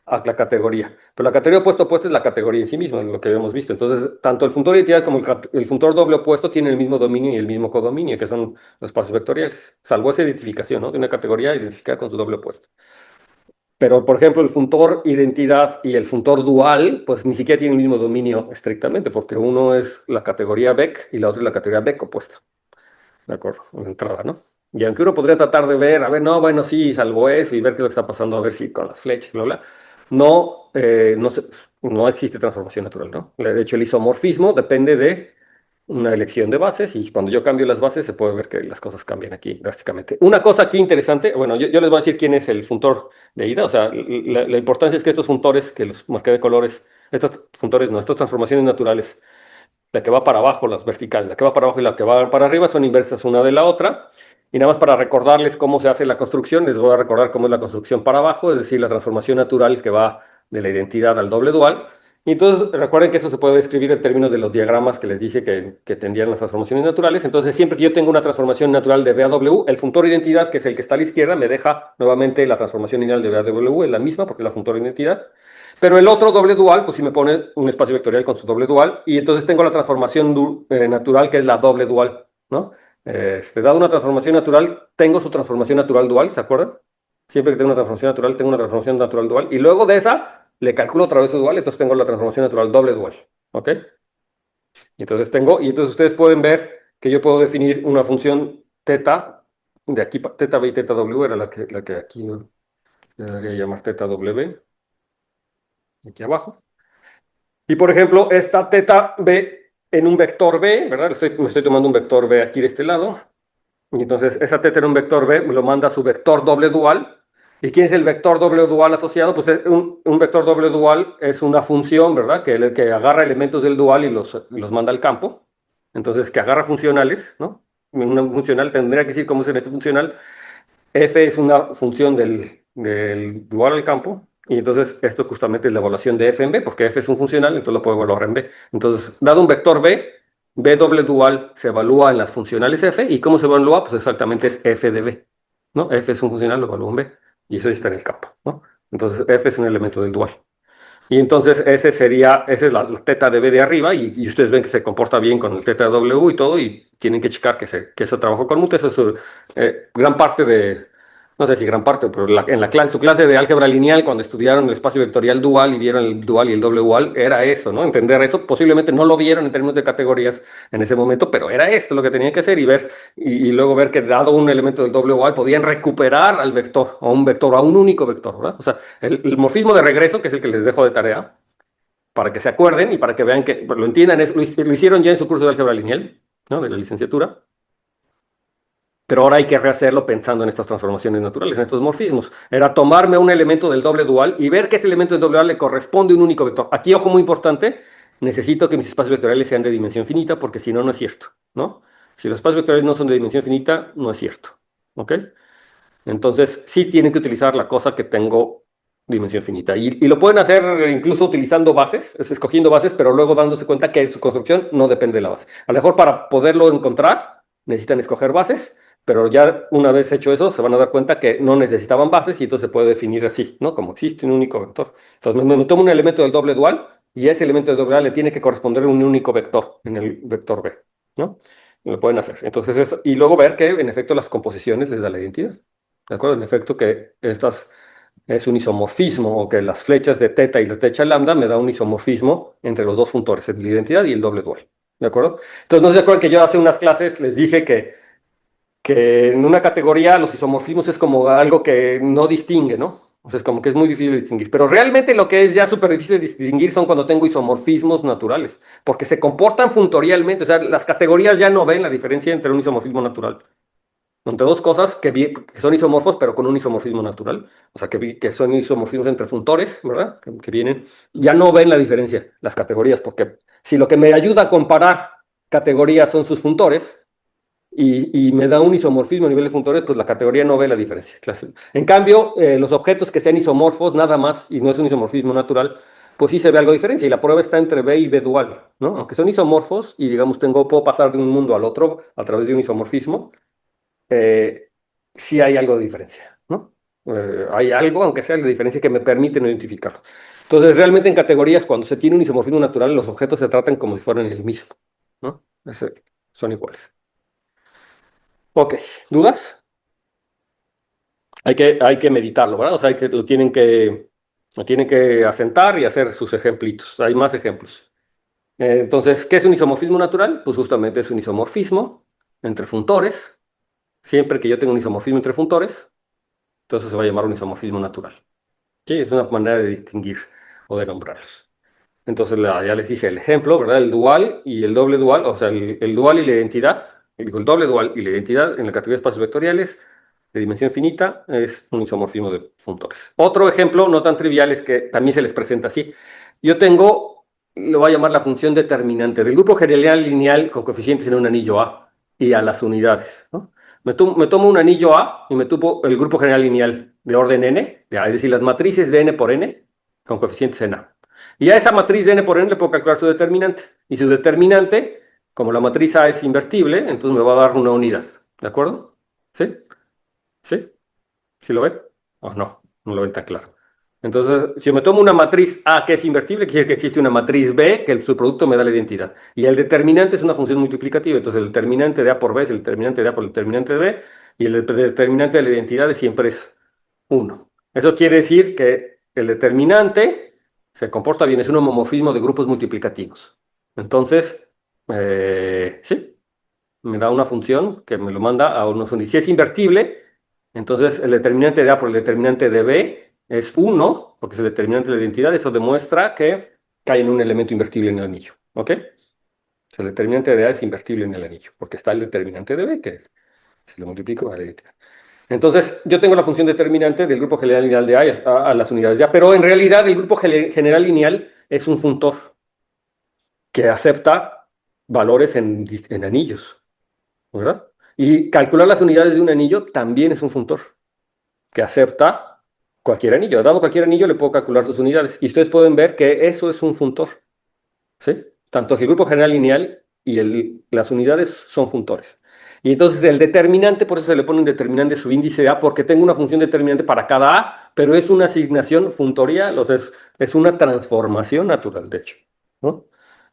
a la categoría. Pero la categoría opuesta opuesta es la categoría en sí misma, es lo que habíamos visto. Entonces, tanto el funtor de identidad como el funtor doble opuesto tienen el mismo dominio y el mismo codominio, que son los espacios vectoriales, salvo esa identificación, ¿no? De una categoría identificada con su doble opuesto. Pero, por ejemplo, el funtor identidad y el funtor dual, pues ni siquiera tienen el mismo dominio estrictamente, porque uno es la categoría Beck y la otra es la categoría Beck opuesta. De acuerdo, en entrada, ¿no? Y aunque uno podría tratar de ver, a ver, no, bueno, sí, salvo eso y ver qué es lo que está pasando, a ver si con las flechas, bla, bla, no existe transformación natural, ¿no? De hecho, el isomorfismo depende de una elección de bases y cuando yo cambio las bases se puede ver que las cosas cambian aquí drásticamente. Una cosa aquí interesante, bueno, yo les voy a decir quién es el funtor de ida, o sea, la importancia es que estos funtores, que los marqué de colores, estos funtores, no, estas transformaciones naturales, la que va para abajo, las verticales, la que va para abajo y la que va para arriba son inversas una de la otra. Y nada más para recordarles cómo se hace la construcción, les voy a recordar cómo es la construcción para abajo, es decir, la transformación natural que va de la identidad al doble dual. Y entonces recuerden que eso se puede describir en términos de los diagramas que les dije que tendrían las transformaciones naturales. Entonces siempre que yo tengo una transformación natural de B a W, el funtor identidad, que es el que está a la izquierda, me deja nuevamente la transformación lineal de B a W, es la misma porque es la funtor identidad. Pero el otro doble dual, pues sí me pone un espacio vectorial con su doble dual, y entonces tengo la transformación natural, que es la doble dual, ¿no? Dado una transformación natural, tengo su transformación natural dual, ¿se acuerdan? Siempre que tengo una transformación natural, tengo una transformación natural dual, y luego de esa le calculo otra vez su dual, entonces tengo la transformación natural doble dual, ¿ok? Y entonces ustedes pueden ver que yo puedo definir una función teta, de aquí, teta b y teta w, era la que aquí le daría llamar teta w, aquí abajo. Y por ejemplo, esta teta b en un vector b, ¿verdad? Me estoy tomando un vector b aquí de este lado. Y entonces esa teta en un vector b me lo manda a su vector doble dual. ¿Y quién es el vector doble dual asociado? Pues un vector doble dual es una función, ¿verdad? Que agarra elementos del dual y los manda al campo. Entonces, que agarra funcionales, ¿no? Una funcional tendría que decir cómo es en este funcional. F es una función del dual al campo, y entonces esto justamente es la evaluación de F en B, porque F es un funcional, entonces lo puedo evaluar en B. Entonces, dado un vector B, B doble dual se evalúa en las funcionales F, ¿y cómo se evalúa? Pues exactamente es F de B. ¿no? F es un funcional, luego volumen B, y eso está en el campo, ¿no? Entonces F es un elemento del dual. Y entonces esa es la teta de B de arriba, y ustedes ven que se comporta bien con el teta de W y todo, y tienen que checar que eso trabajó con mute. Eso es gran parte de, no sé si gran parte, pero en la clase, su clase de álgebra lineal, cuando estudiaron el espacio vectorial dual y vieron el dual y el doble dual, era eso, ¿no? Entender eso. Posiblemente no lo vieron en términos de categorías en ese momento, pero era esto lo que tenían que hacer y ver, y luego ver que dado un elemento del doble dual podían recuperar al vector, a un vector, a un único vector, ¿verdad? O sea, el morfismo de regreso, que es el que les dejo de tarea, para que se acuerden y para que vean que lo entiendan, lo hicieron ya en su curso de álgebra lineal, ¿no? De la licenciatura, pero ahora hay que rehacerlo pensando en estas transformaciones naturales, en estos morfismos. Era tomarme un elemento del doble dual y ver que ese elemento del doble dual le corresponde a un único vector. Aquí, ojo muy importante, necesito que mis espacios vectoriales sean de dimensión finita, porque si no, no es cierto, ¿no? Si los espacios vectoriales no son de dimensión finita, no es cierto, ¿ok? Entonces, sí tienen que utilizar la cosa que tengo dimensión finita. Y lo pueden hacer incluso utilizando bases, escogiendo bases, pero luego dándose cuenta que su construcción no depende de la base. A lo mejor para poderlo encontrar, necesitan escoger bases, pero ya una vez hecho eso, se van a dar cuenta que no necesitaban bases y entonces se puede definir así, ¿no? Como existe un único vector. Entonces, me tomo un elemento del doble dual y ese elemento del doble dual le tiene que corresponder a un único vector en el vector B, ¿no? Lo pueden hacer. Entonces, y luego ver que en efecto las composiciones les da la identidad. ¿De acuerdo? En efecto, que estas es un isomorfismo, o que las flechas de teta y la flecha lambda me da un isomorfismo entre los dos funtores, la identidad y el doble dual. ¿De acuerdo? Entonces, no se acuerdan que yo hace unas clases les dije que en una categoría los isomorfismos es como algo que no distingue, ¿no? O sea, es como que es muy difícil de distinguir. Pero realmente lo que es ya súper difícil de distinguir son cuando tengo isomorfismos naturales, porque se comportan funtorialmente. O sea, las categorías ya no ven la diferencia entre un isomorfismo natural entre dos cosas que son isomorfos, pero con un isomorfismo natural. O sea, que son isomorfismos entre funtores, ¿verdad? Que vienen. Ya no ven la diferencia, las categorías, porque si lo que me ayuda a comparar categorías son sus funtores, y me da un isomorfismo a nivel de funtores, pues la categoría no ve la diferencia. En cambio, los objetos que sean isomorfos, nada más, y no es un isomorfismo natural, pues sí se ve algo de diferencia. Y la prueba está entre B y B dual, ¿no? Aunque son isomorfos, y digamos, puedo pasar de un mundo al otro a través de un isomorfismo, eh, sí hay algo de diferencia, ¿no? Hay algo, aunque sea de diferencia, que me permite no identificarlo. Entonces, realmente en categorías, cuando se tiene un isomorfismo natural, los objetos se tratan como si fueran el mismo, ¿no? Son iguales. Ok, ¿dudas? Hay que meditarlo, ¿verdad? O sea, lo tienen que asentar y hacer sus ejemplitos. Hay más ejemplos. Entonces, ¿qué es un isomorfismo natural? Pues justamente es un isomorfismo entre funtores. Siempre que yo tenga un isomorfismo entre funtores, entonces se va a llamar un isomorfismo natural. Sí, es una manera de distinguir o de nombrarlos. Entonces ya les dije el ejemplo, ¿verdad? El dual y el doble dual, o sea, el dual y la identidad, digo, el doble dual y la identidad en la categoría de espacios vectoriales de dimensión finita es un isomorfismo de funtores. Otro ejemplo no tan trivial es que también se les presenta así. Yo tengo, lo voy a llamar la función determinante del grupo general lineal con coeficientes en un anillo A y a las unidades, ¿no? Me tomo un anillo A y me tomo el grupo general lineal de orden n, es decir, las matrices de n por n con coeficientes en A. Y a esa matriz de n por n le puedo calcular su determinante. Y su determinante, como la matriz A es invertible, entonces me va a dar una unidad. ¿De acuerdo? ¿Sí? ¿Sí? ¿Sí lo ven? ¿O no? No lo ven tan claro. Entonces, si yo me tomo una matriz A que es invertible, quiere decir que existe una matriz B que su producto me da la identidad. Y el determinante es una función multiplicativa. Entonces, el determinante de A por B es el determinante de A por el determinante de B. Y el determinante de la identidad siempre es 1. Eso quiere decir que el determinante se comporta bien, es un homomorfismo de grupos multiplicativos. Entonces, sí, me da una función que me lo manda a unos unidades. Si es invertible, entonces el determinante de A por el determinante de B es 1, porque es el determinante de la identidad. Eso demuestra que cae en un elemento invertible en el anillo. ¿Ok? O sea, el determinante de A es invertible en el anillo, porque está el determinante de B, que si lo multiplico a la identidad. Entonces, yo tengo la función determinante del grupo general lineal de A las unidades de A, pero en realidad el grupo general lineal es un funtor que acepta valores en anillos, ¿verdad? Y calcular las unidades de un anillo también es un funtor que acepta cualquier anillo. Dado cualquier anillo, le puedo calcular sus unidades. Y ustedes pueden ver que eso es un funtor, ¿sí? Tanto el grupo general lineal y las unidades son funtores. Y entonces el determinante, por eso se le pone un determinante subíndice A, porque tengo una función determinante para cada A, pero es una asignación funtorial, o sea, es una transformación natural, de hecho, ¿no?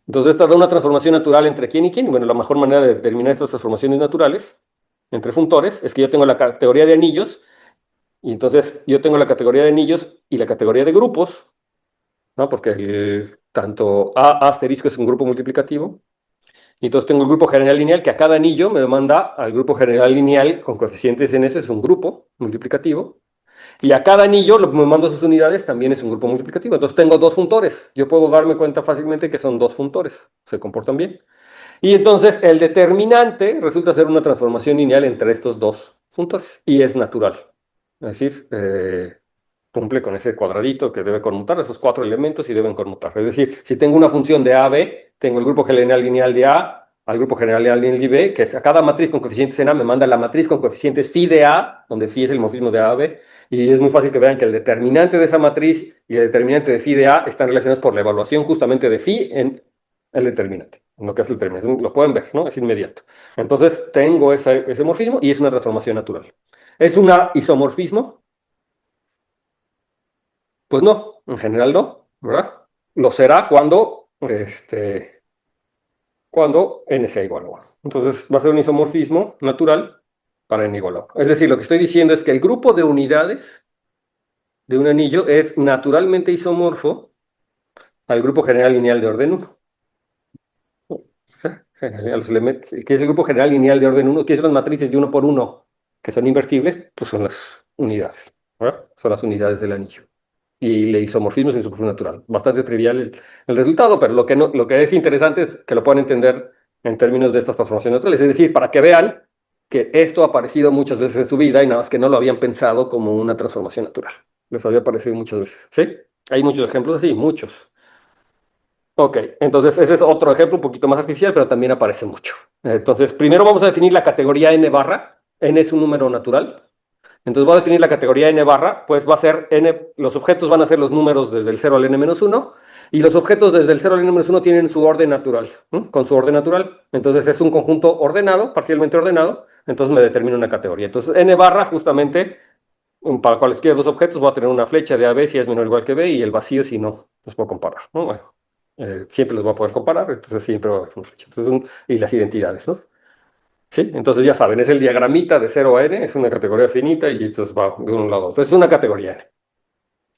Entonces esta da una transformación natural entre quién y quién. Y bueno, la mejor manera de determinar estas transformaciones naturales entre funtores es que yo tengo la categoría de anillos, y entonces yo tengo la categoría de anillos y la categoría de grupos, ¿no? Porque tanto A asterisco es un grupo multiplicativo. Y entonces tengo el grupo general lineal que a cada anillo me manda al grupo general lineal con coeficientes en ese, es un grupo multiplicativo. Y a cada anillo lo que me mando sus unidades también es un grupo multiplicativo. Entonces tengo dos funtores. Yo puedo darme cuenta fácilmente que son dos funtores. Se comportan bien. Y entonces el determinante resulta ser una transformación lineal entre estos dos funtores. Y es natural. Es decir, cumple con ese cuadradito que debe conmutar, esos cuatro elementos y deben conmutar. Es decir, si tengo una función de A a B, tengo el grupo general lineal de A al grupo general lineal de B, que es a cada matriz con coeficientes en A me manda la matriz con coeficientes phi de A, donde phi es el morfismo de A a B, y es muy fácil que vean que el determinante de esa matriz y el determinante de phi de A están relacionados por la evaluación justamente de phi en el determinante, en lo que es el determinante. Lo pueden ver, ¿no? Es inmediato. Entonces tengo ese morfismo y es una transformación natural. ¿Es un isomorfismo? Pues no, en general no, ¿verdad? Lo será cuando n sea igual a 1. Entonces va a ser un isomorfismo natural para n igual a 1. Es decir, lo que estoy diciendo es que el grupo de unidades de un anillo es naturalmente isomorfo al grupo general lineal de orden 1. Que es el grupo general lineal de orden 1, que son las matrices de 1 por 1 que son invertibles, pues son las unidades, ¿verdad? Son las unidades del anillo. Y le isomorfismo sin superficie natural. Bastante trivial el resultado, pero lo que es interesante es que lo puedan entender en términos de estas transformaciones naturales. Es decir, para que vean que esto ha aparecido muchas veces en su vida y nada más que no lo habían pensado como una transformación natural. Les había aparecido muchas veces. ¿Sí? Hay muchos ejemplos así, muchos. Ok, entonces ese es otro ejemplo un poquito más artificial, pero también aparece mucho. Entonces, primero vamos a definir la categoría n barra. N es un número natural. Entonces voy a definir la categoría n barra, pues va a ser n, los objetos van a ser los números desde el 0 al n-1, y los objetos desde el 0 al n-1 tienen su orden natural, ¿no? Con su orden natural. Entonces es un conjunto ordenado, parcialmente ordenado, entonces me determina una categoría. Entonces n barra justamente, para cualesquiera dos objetos, voy a tener una flecha de AB si es menor o igual que B, y el vacío si no, los puedo comparar, ¿no? Bueno, siempre los voy a poder comparar, entonces siempre va a haber una flecha. Entonces, y las identidades, ¿no? ¿Sí? Entonces ya saben, es el diagramita de 0 a n, es una categoría finita y entonces va de un lado a otro. Es una categoría n.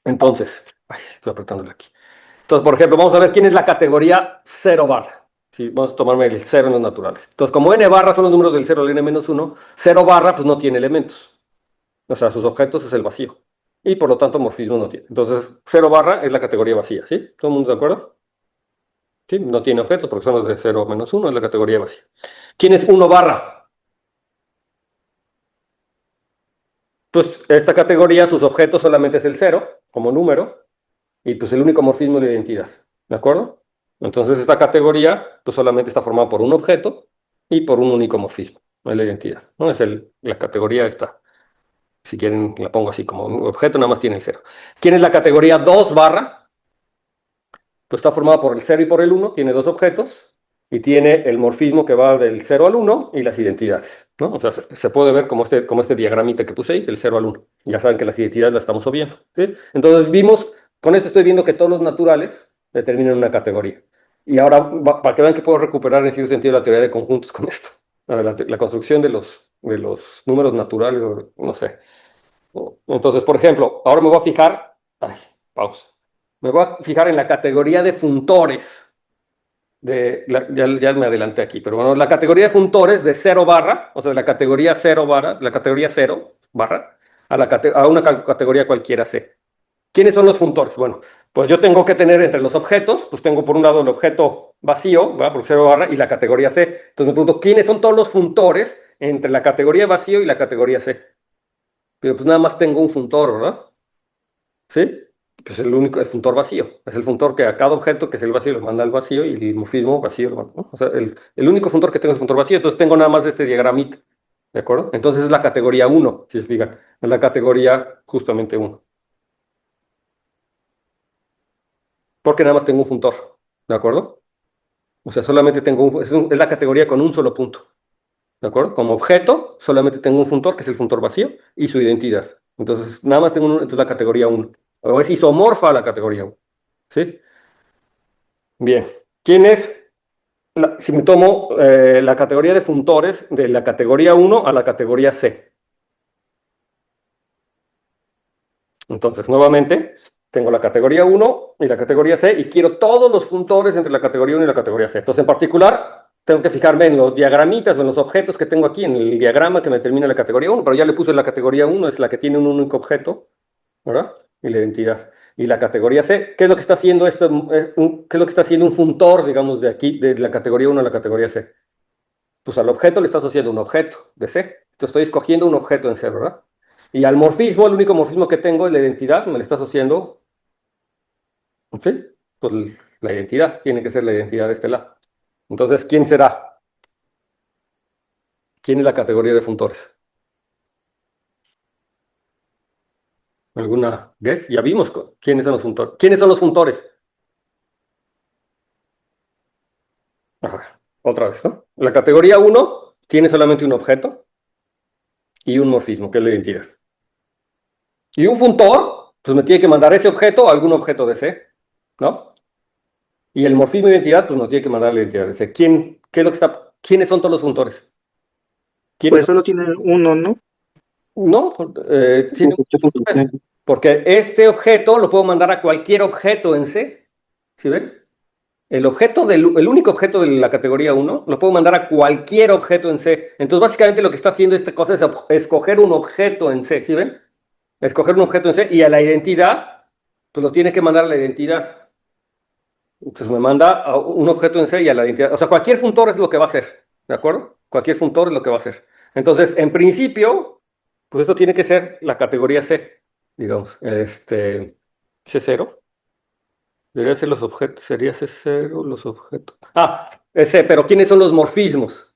Entonces, ay, estoy apretándole aquí. Entonces, por ejemplo, vamos a ver quién es la categoría 0 barra. Sí, vamos a tomarme el 0 en los naturales. Entonces, como n barra son los números del 0 al n-1, 0 barra pues no tiene elementos. O sea, sus objetos es el vacío. Y por lo tanto, morfismo no tiene. Entonces, 0 barra es la categoría vacía, ¿sí? ¿Todo el mundo de acuerdo? Sí, no tiene objetos porque son los de 0 menos 1, es la categoría vacía. ¿Quién es 1 barra? Pues esta categoría, sus objetos solamente es el 0 como número, y pues el único morfismo es la identidad, ¿de acuerdo? Entonces esta categoría pues solamente está formada por un objeto y por un único morfismo, no es la identidad, ¿no? La categoría esta, si quieren la pongo así como un objeto, nada más tiene el 0. ¿Quién es la categoría 2 barra? Pues está formada por el 0 y por el 1, tiene dos objetos, y tiene el morfismo que va del 0 al 1 y las identidades, ¿no? O sea, se puede ver como este diagramita que puse ahí, del 0 al 1. Ya saben que las identidades las estamos obviando, ¿sí? Entonces vimos, con esto estoy viendo que todos los naturales determinan una categoría. Y ahora, para que vean que puedo recuperar en cierto sentido la teoría de conjuntos con esto. La construcción de los números naturales, no sé. Entonces, por ejemplo, ahora me voy a fijar, ay, pausa. Me voy a fijar en la categoría de funtores. Ya me adelanté aquí, pero bueno, la categoría de funtores de 0 barra, o sea, la categoría 0 barra, la categoría 0 barra, a una categoría cualquiera C. ¿Quiénes son los funtores? Bueno, pues yo tengo que tener entre los objetos, pues tengo por un lado el objeto vacío, ¿verdad? Por 0 barra, y la categoría C. Entonces me pregunto, ¿quiénes son todos los funtores entre la categoría vacío y la categoría C? Pero pues nada más tengo un funtor, ¿verdad? ¿Sí? Pues el único, el funtor vacío. Es el funtor que a cada objeto que es el vacío lo manda al vacío y el morfismo vacío lo manda, ¿no? O sea, el único funtor que tengo es el funtor vacío, entonces tengo nada más este diagramita. ¿De acuerdo? Entonces es la categoría 1, si se fijan. Es la categoría justamente 1. Porque nada más tengo un funtor. ¿De acuerdo? O sea, solamente tengo es la categoría con un solo punto. ¿de acuerdo? Como objeto, solamente tengo un funtor, que es el funtor vacío, y su identidad. Entonces, nada más tengo entonces la categoría uno. O es isomorfa a la categoría uno. ¿Sí? Bien. ¿Quién es? Si me tomo la categoría de funtores de la categoría uno a la categoría C. Entonces, nuevamente, tengo la categoría uno y la categoría C y quiero todos los funtores entre la categoría uno y la categoría C. Entonces, en particular, tengo que fijarme en los diagramitas o en los objetos que tengo aquí, en el diagrama que me termina la categoría uno, pero ya le puse la categoría uno, es la que tiene un único objeto, ¿verdad? Y la identidad. Y la categoría C, ¿qué es lo que está haciendo esto? ¿Qué es lo que está haciendo un funtor, digamos, de aquí, de la categoría uno a la categoría C? Pues al objeto le está asociando un objeto de C. Entonces estoy escogiendo un objeto en C, ¿verdad? Y al morfismo, el único morfismo que tengo es la identidad, me le está asociando, ¿sí? Pues la identidad, tiene que ser la identidad de este lado. Entonces, ¿quién será? ¿Quién es la categoría de funtores? ¿Alguna guess? Ya vimos quiénes son los funtores. ¿Quiénes son los funtores? Ajá, otra vez, ¿no? La categoría uno tiene solamente un objeto y un morfismo, que es la identidad. Y un funtor, pues me tiene que mandar ese objeto a algún objeto de C, ¿no? Y el morfismo de identidad, pues nos tiene que mandar la identidad de C. ¿Qué es lo que está, quiénes son todos los funtores? ¿Quiénes Pues son? solo tiene uno, ¿no? No, tiene muchos funtores. Porque este objeto lo puedo mandar a cualquier objeto en C. ¿Sí ven? El único objeto de la categoría uno lo puedo mandar a cualquier objeto en C. Entonces, básicamente lo que está haciendo esta cosa es escoger un objeto en C. ¿Sí ven? Escoger un objeto en C y a la identidad, pues lo tiene que mandar a la identidad. Entonces me manda a un objeto en C y a la identidad. O sea, cualquier funtor es lo que va a hacer. ¿De acuerdo? Cualquier funtor es lo que va a hacer. Entonces, en principio, pues esto tiene que ser la categoría C, digamos. C0. Debería ser los objetos. Sería C0 los objetos. Ah, es C, pero ¿quiénes son los morfismos?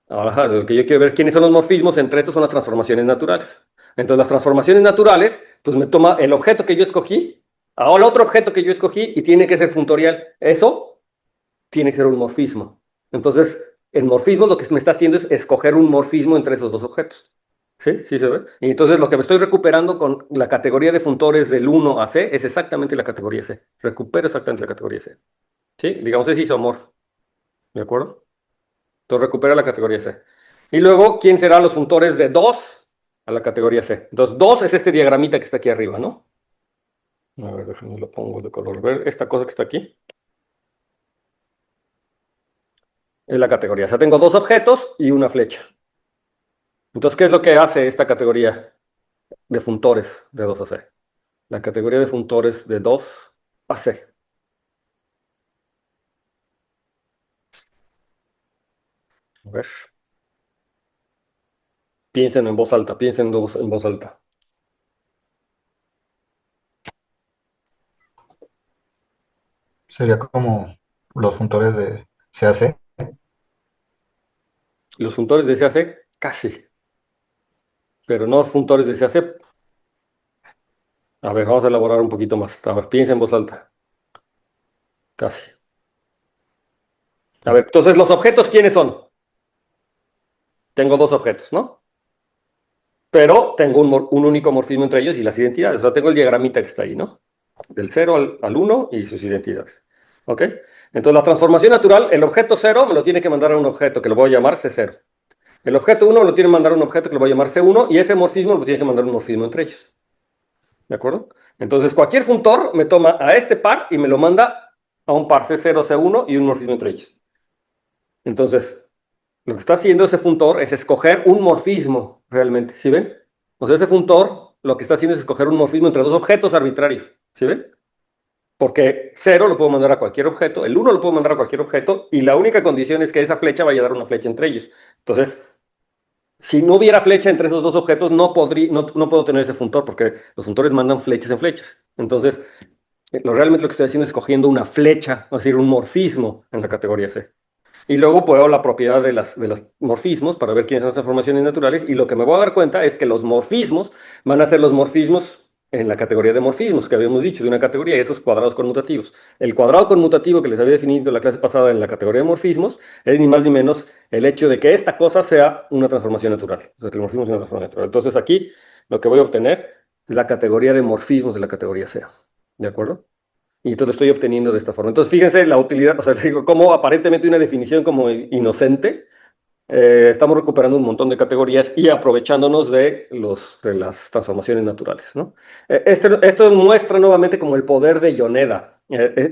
Ahora, lo que yo quiero ver, ¿quiénes son los morfismos? Entre estos son las transformaciones naturales. Entonces, las transformaciones naturales, pues me toma el objeto que yo escogí, ahora el otro objeto que yo escogí y tiene que ser funtorial. Eso tiene que ser un morfismo. Entonces, el morfismo lo que me está haciendo es escoger un morfismo entre esos dos objetos. ¿Sí? ¿Sí se ve? Y entonces lo que me estoy recuperando con la categoría de funtores del uno a C es exactamente la categoría C. Recupero exactamente la categoría C. ¿Sí? Digamos, es isomorfo. ¿De acuerdo? Entonces recupera la categoría C. Y luego, ¿quién será los funtores de 2 a la categoría C? Entonces, 2 es este diagramita que está aquí arriba, ¿no? A ver, déjenme lo pongo de color verde. Esta cosa que está aquí es la categoría. O sea, tengo dos objetos y una flecha. Entonces, ¿qué es lo que hace esta categoría de funtores de 2 a C? La categoría de funtores de 2 a C. A ver. Piensen en voz alta, piensen en voz alta. Sería como los funtores de CAC. Los funtores de CAC, casi, pero no funtores de CAC. A ver, vamos a elaborar un poquito más. A ver, piensen en voz alta. Casi. A ver, entonces, ¿los objetos quiénes son? Tengo dos objetos, ¿no? Pero tengo un único morfismo entre ellos y las identidades. O sea, tengo el diagramita que está ahí, ¿no? Del 0 al 1 y sus identidades. ¿Ok? Entonces, la transformación natural, el objeto 0 me lo tiene que mandar a un objeto que lo voy a llamar C0. El objeto 1 me lo tiene que mandar a un objeto que lo voy a llamar C1 y ese morfismo me lo tiene que mandar un morfismo entre ellos. ¿De acuerdo? Entonces, cualquier funtor me toma a este par y me lo manda a un par C0, C1 y un morfismo entre ellos. Entonces, lo que está haciendo ese funtor es escoger un morfismo, realmente, ¿sí ven? O sea, ese funtor lo que está haciendo es escoger un morfismo entre dos objetos arbitrarios, ¿sí ven? Porque 0 lo puedo mandar a cualquier objeto, el 1 lo puedo mandar a cualquier objeto, y la única condición es que esa flecha vaya a dar una flecha entre ellos. Entonces, si no hubiera flecha entre esos dos objetos, no puedo tener ese funtor, porque los funtores mandan flechas en flechas. Entonces, realmente lo que estoy haciendo es escogiendo una flecha, es decir, un morfismo en la categoría C. Y luego puedo la propiedad de los morfismos para ver quiénes son las transformaciones naturales. Y lo que me voy a dar cuenta es que los morfismos van a ser los morfismos en la categoría de morfismos que habíamos dicho, de una categoría, esos cuadrados conmutativos. El cuadrado conmutativo que les había definido en la clase pasada en la categoría de morfismos es ni más ni menos el hecho de que esta cosa sea una transformación natural. O sea, que el morfismo sea una transformación natural. Entonces aquí lo que voy a obtener es la categoría de morfismos de la categoría C. ¿De acuerdo? Y entonces estoy obteniendo de esta forma. Entonces fíjense la utilidad, o sea, digo, como aparentemente una definición como inocente, estamos recuperando un montón de categorías y aprovechándonos de las transformaciones naturales, ¿no? Esto muestra nuevamente como el poder de Yoneda,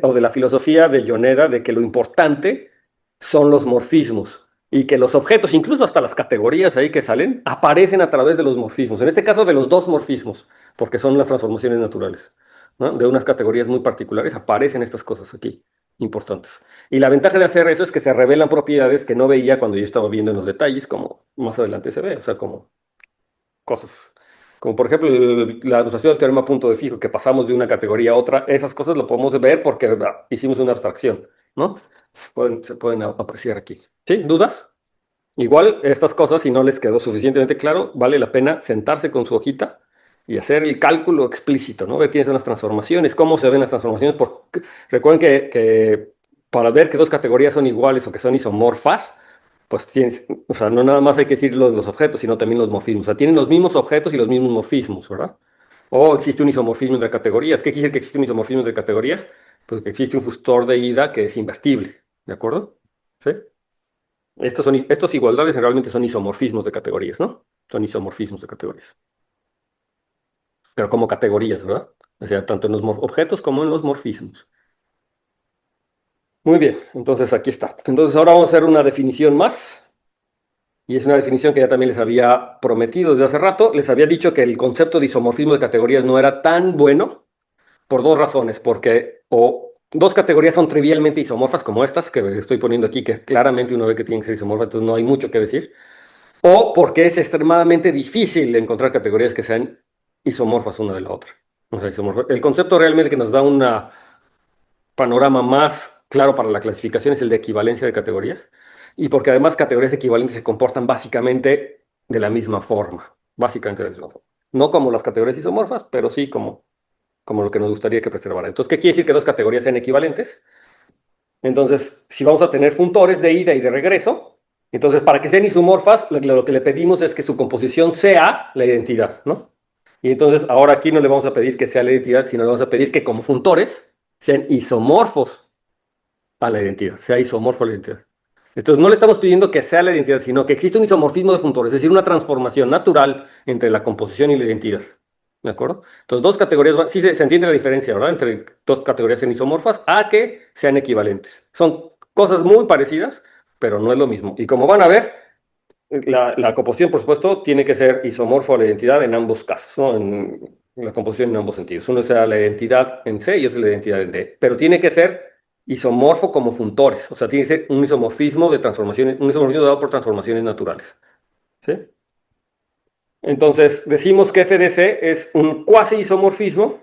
o de la filosofía de Yoneda, de que lo importante son los morfismos y que los objetos, incluso hasta las categorías ahí que salen, aparecen a través de los morfismos, en este caso de los dos morfismos, porque son las transformaciones naturales, ¿no? De unas categorías muy particulares aparecen estas cosas aquí, importantes. Y la ventaja de hacer eso es que se revelan propiedades que no veía cuando yo estaba viendo en los detalles, como más adelante se ve, o sea, como cosas. Como por ejemplo la demostración del teorema punto de fijo, que pasamos de una categoría a otra, esas cosas lo podemos ver porque hicimos una abstracción, ¿no? Se pueden apreciar aquí. ¿Sí? ¿Dudas? Igual estas cosas, si no les quedó suficientemente claro, vale la pena sentarse con su hojita y hacer el cálculo explícito, ¿no? Ver quiénes son las transformaciones, cómo se ven las transformaciones. Recuerden que para ver que dos categorías son iguales o que son isomorfas, pues tienes, o sea, no nada más hay que decir los objetos, sino también los morfismos. O sea, tienen los mismos objetos y los mismos morfismos, ¿verdad? O existe un isomorfismo entre categorías. ¿Qué quiere decir que existe un isomorfismo entre categorías? Pues que existe un factor de ida que es invertible, ¿de acuerdo? ¿Sí? Estos igualdades realmente son isomorfismos de categorías, ¿no? Son isomorfismos de categorías. Pero como categorías, ¿verdad? O sea, tanto en los objetos como en los morfismos. Muy bien, entonces aquí está. Entonces ahora vamos a hacer una definición más. Y es una definición que ya también les había prometido desde hace rato. Les había dicho que el concepto de isomorfismo de categorías no era tan bueno por dos razones. Porque o dos categorías son trivialmente isomorfas como estas que estoy poniendo aquí, que claramente uno ve que tienen que ser isomorfas, entonces no hay mucho que decir. O porque es extremadamente difícil encontrar categorías que sean isomorfas una de la otra. O sea, el concepto realmente que nos da un panorama más claro para la clasificación es el de equivalencia de categorías. Y porque además categorías equivalentes se comportan básicamente de la misma forma. Básicamente de la misma forma. No como las categorías isomorfas, pero sí como lo que nos gustaría que preservara. Entonces, ¿qué quiere decir que dos categorías sean equivalentes? Entonces, si vamos a tener funtores de ida y de regreso, entonces para que sean isomorfas, lo que le pedimos es que su composición sea la identidad, ¿no? Y entonces ahora aquí no le vamos a pedir que sea la identidad, sino le vamos a pedir que como funtores sean isomorfos a la identidad, sea isomorfo a la identidad. Entonces no le estamos pidiendo que sea la identidad, sino que existe un isomorfismo de funtores, es decir, una transformación natural entre la composición y la identidad. ¿De acuerdo? Entonces, dos categorías, sí se entiende la diferencia, ¿verdad? Entre dos categorías en isomorfas a que sean equivalentes. Son cosas muy parecidas, pero no es lo mismo. Y como van a ver, la composición, por supuesto, tiene que ser isomorfo a la identidad en ambos casos, ¿no? En la composición en ambos sentidos. Uno sea la identidad en C y otro la identidad en D. Pero tiene que ser isomorfo como funtores. O sea, tiene que ser un isomorfismo de transformaciones, un isomorfismo dado por transformaciones naturales. ¿Sí? Entonces, decimos que F de C es un cuasi isomorfismo.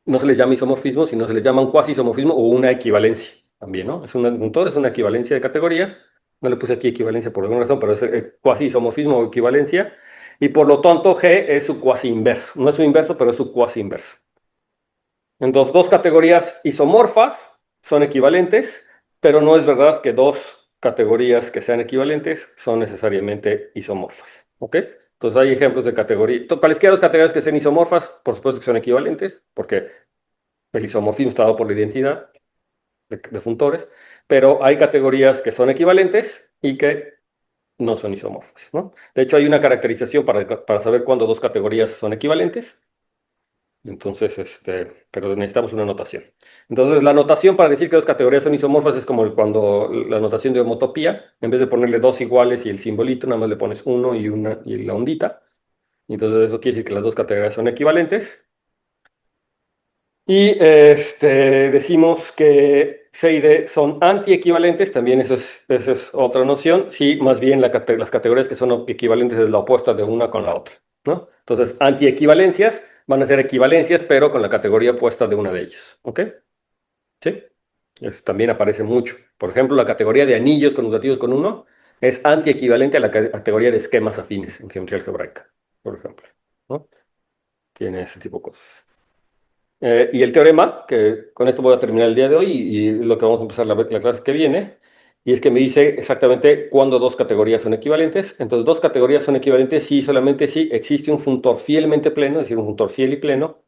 No se les llama isomorfismo, sino se les llama un cuasi isomorfismo o una equivalencia. También, ¿no? Es un funtor, es una equivalencia de categorías. No le puse aquí equivalencia por alguna razón, pero es cuasi isomorfismo o equivalencia. Y por lo tanto, G es su cuasi inverso. No es su inverso, pero es su cuasi inverso. Entonces, dos categorías isomorfas son equivalentes, pero no es verdad que dos categorías que sean equivalentes son necesariamente isomorfas. ¿Ok? Entonces hay ejemplos de categoría. Cualesquiera dos categorías que sean isomorfas, por supuesto que son equivalentes, porque el isomorfismo está dado por la identidad de funtores, pero hay categorías que son equivalentes y que no son isomorfas, ¿no? De hecho, hay una caracterización para saber cuándo dos categorías son equivalentes. Entonces, pero necesitamos una notación. Entonces, la notación para decir que dos categorías son isomorfas es como cuando la notación de homotopía, en vez de ponerle dos iguales y el simbolito, nada más le pones uno y la ondita. Y entonces eso quiere decir que las dos categorías son equivalentes. Y decimos que C y D son antiequivalentes, también esa es otra noción. Sí, más bien las categorías que son equivalentes es la opuesta de una con la otra, ¿no? Entonces, antiequivalencias van a ser equivalencias, pero con la categoría opuesta de una de ellas, ¿ok? Sí, también aparece mucho. Por ejemplo, la categoría de anillos conmutativos con uno es antiequivalente a la categoría de esquemas afines en geometría algebraica, por ejemplo, ¿no? tiene ese tipo de cosas. Y el teorema, que con esto voy a terminar el día de hoy y lo que vamos a empezar la clase que viene, y es que me dice exactamente cuándo dos categorías son equivalentes. Entonces, dos categorías son equivalentes si solamente si existe un funtor fielmente pleno, es decir, un funtor fiel y pleno,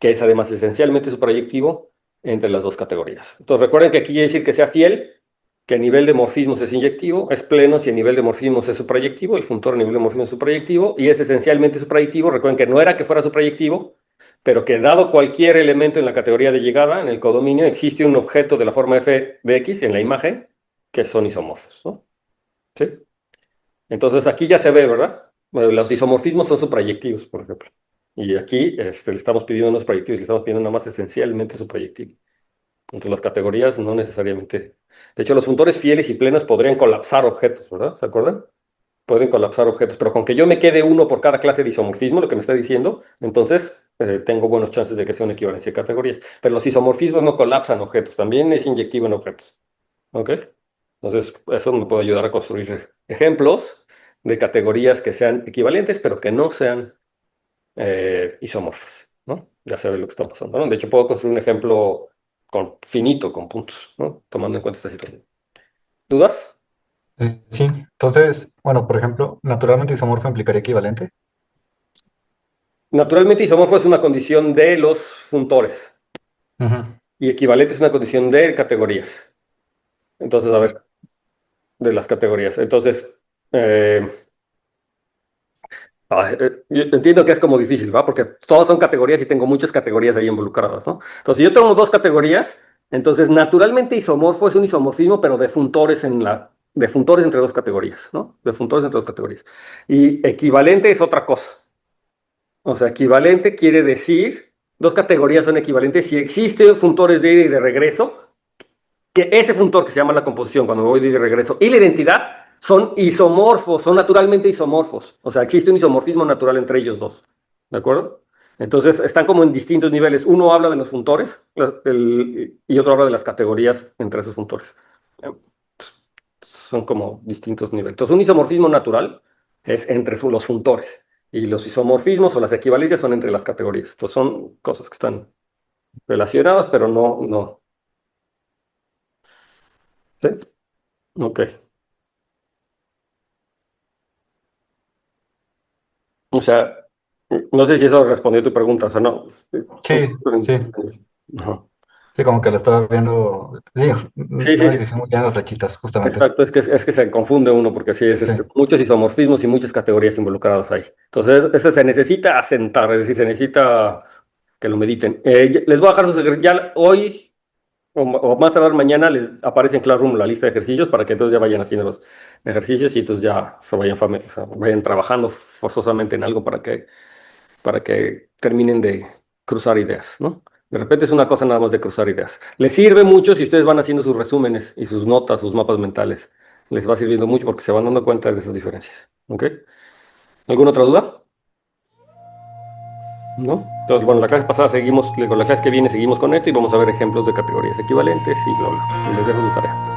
que es además esencialmente su proyectivo entre las dos categorías. Entonces, recuerden que aquí quiere decir que sea fiel, que a nivel de morfismos es inyectivo, es pleno si a nivel de morfismos es su proyectivo, el funtor a nivel de morfismos es su proyectivo, y es esencialmente su proyectivo. Recuerden que no era que fuera su proyectivo, pero que dado cualquier elemento en la categoría de llegada, en el codominio, existe un objeto de la forma f de x en la imagen que son isomorfos, ¿no? ¿Sí? Entonces aquí ya se ve, ¿verdad? Bueno, los isomorfismos son suprayectivos, por ejemplo. Y aquí le estamos pidiendo unos proyectivos, le estamos pidiendo nada más esencialmente su proyectivo. Entonces las categorías no necesariamente. De hecho, los funtores fieles y plenos podrían colapsar objetos, ¿verdad? ¿Se acuerdan? Pueden colapsar objetos, pero con que yo me quede uno por cada clase de isomorfismo, lo que me está diciendo, entonces tengo buenas chances de que sea una equivalencia de categorías. Pero los isomorfismos no colapsan objetos, también es inyectivo en objetos. ¿Ok? Entonces, eso me puede ayudar a construir ejemplos de categorías que sean equivalentes, pero que no sean isomorfas, ¿no? Ya sabes lo que está pasando, ¿no? De hecho, puedo construir un ejemplo finito, con puntos, ¿no? Tomando en cuenta esta situación. ¿Dudas? Sí, entonces, bueno, por ejemplo, naturalmente isomorfo implicaría equivalente. Naturalmente, isomorfo es una condición de los funtores Ujú. y equivalente es una condición de categorías. Entonces, a ver, de las categorías. Entonces, eh, yo entiendo que es como difícil, ¿va? Porque todas son categorías y tengo muchas categorías ahí involucradas, ¿no? Entonces, si yo tengo dos categorías, entonces naturalmente isomorfo es un isomorfismo, pero de funtores de funtores entre dos categorías, ¿no? De funtores entre dos categorías. Y equivalente es otra cosa. O sea, equivalente quiere decir, dos categorías son equivalentes si existen funtores de ida y de regreso, que ese funtor que se llama la composición, cuando me voy de ida y regreso, y la identidad son isomorfos, son naturalmente isomorfos. O sea, existe un isomorfismo natural entre ellos dos. ¿De acuerdo? Entonces, están como en distintos niveles. Uno habla de los funtores y otro habla de las categorías entre esos funtores. Son como distintos niveles. Entonces, un isomorfismo natural es entre los funtores. Y los isomorfismos o las equivalencias son entre las categorías. Entonces, son cosas que están relacionadas, pero no. ¿Sí? Ok. O sea, no sé si eso respondió a tu pregunta, o sea, no. Sí, sí, Ajá. sí, como que lo estaba viendo. Sí, Sí, no sí, dije muy bien las flechitas, justamente. exacto, es que se confunde uno porque sí, Sí, muchos isomorfismos y muchas categorías involucradas ahí. Entonces, eso se necesita asentar, es decir, se necesita que lo mediten. Les voy a dejar sus ejercicios, ya hoy o más tardar mañana les aparece en Classroom la lista de ejercicios para que entonces ya vayan haciendo los ejercicios y entonces ya se vayan, o sea, vayan trabajando forzosamente en algo para que terminen de cruzar ideas, ¿no? De repente es una cosa nada más de cruzar ideas. Les sirve mucho si ustedes van haciendo sus resúmenes y sus notas, sus mapas mentales. Les va sirviendo mucho porque se van dando cuenta de esas diferencias. ¿Ok? ¿Alguna otra duda? ¿No? Entonces, bueno, la clase pasada seguimos, con la clase que viene seguimos con esto y vamos a ver ejemplos de categorías equivalentes y bla, bla. Y les dejo su tarea.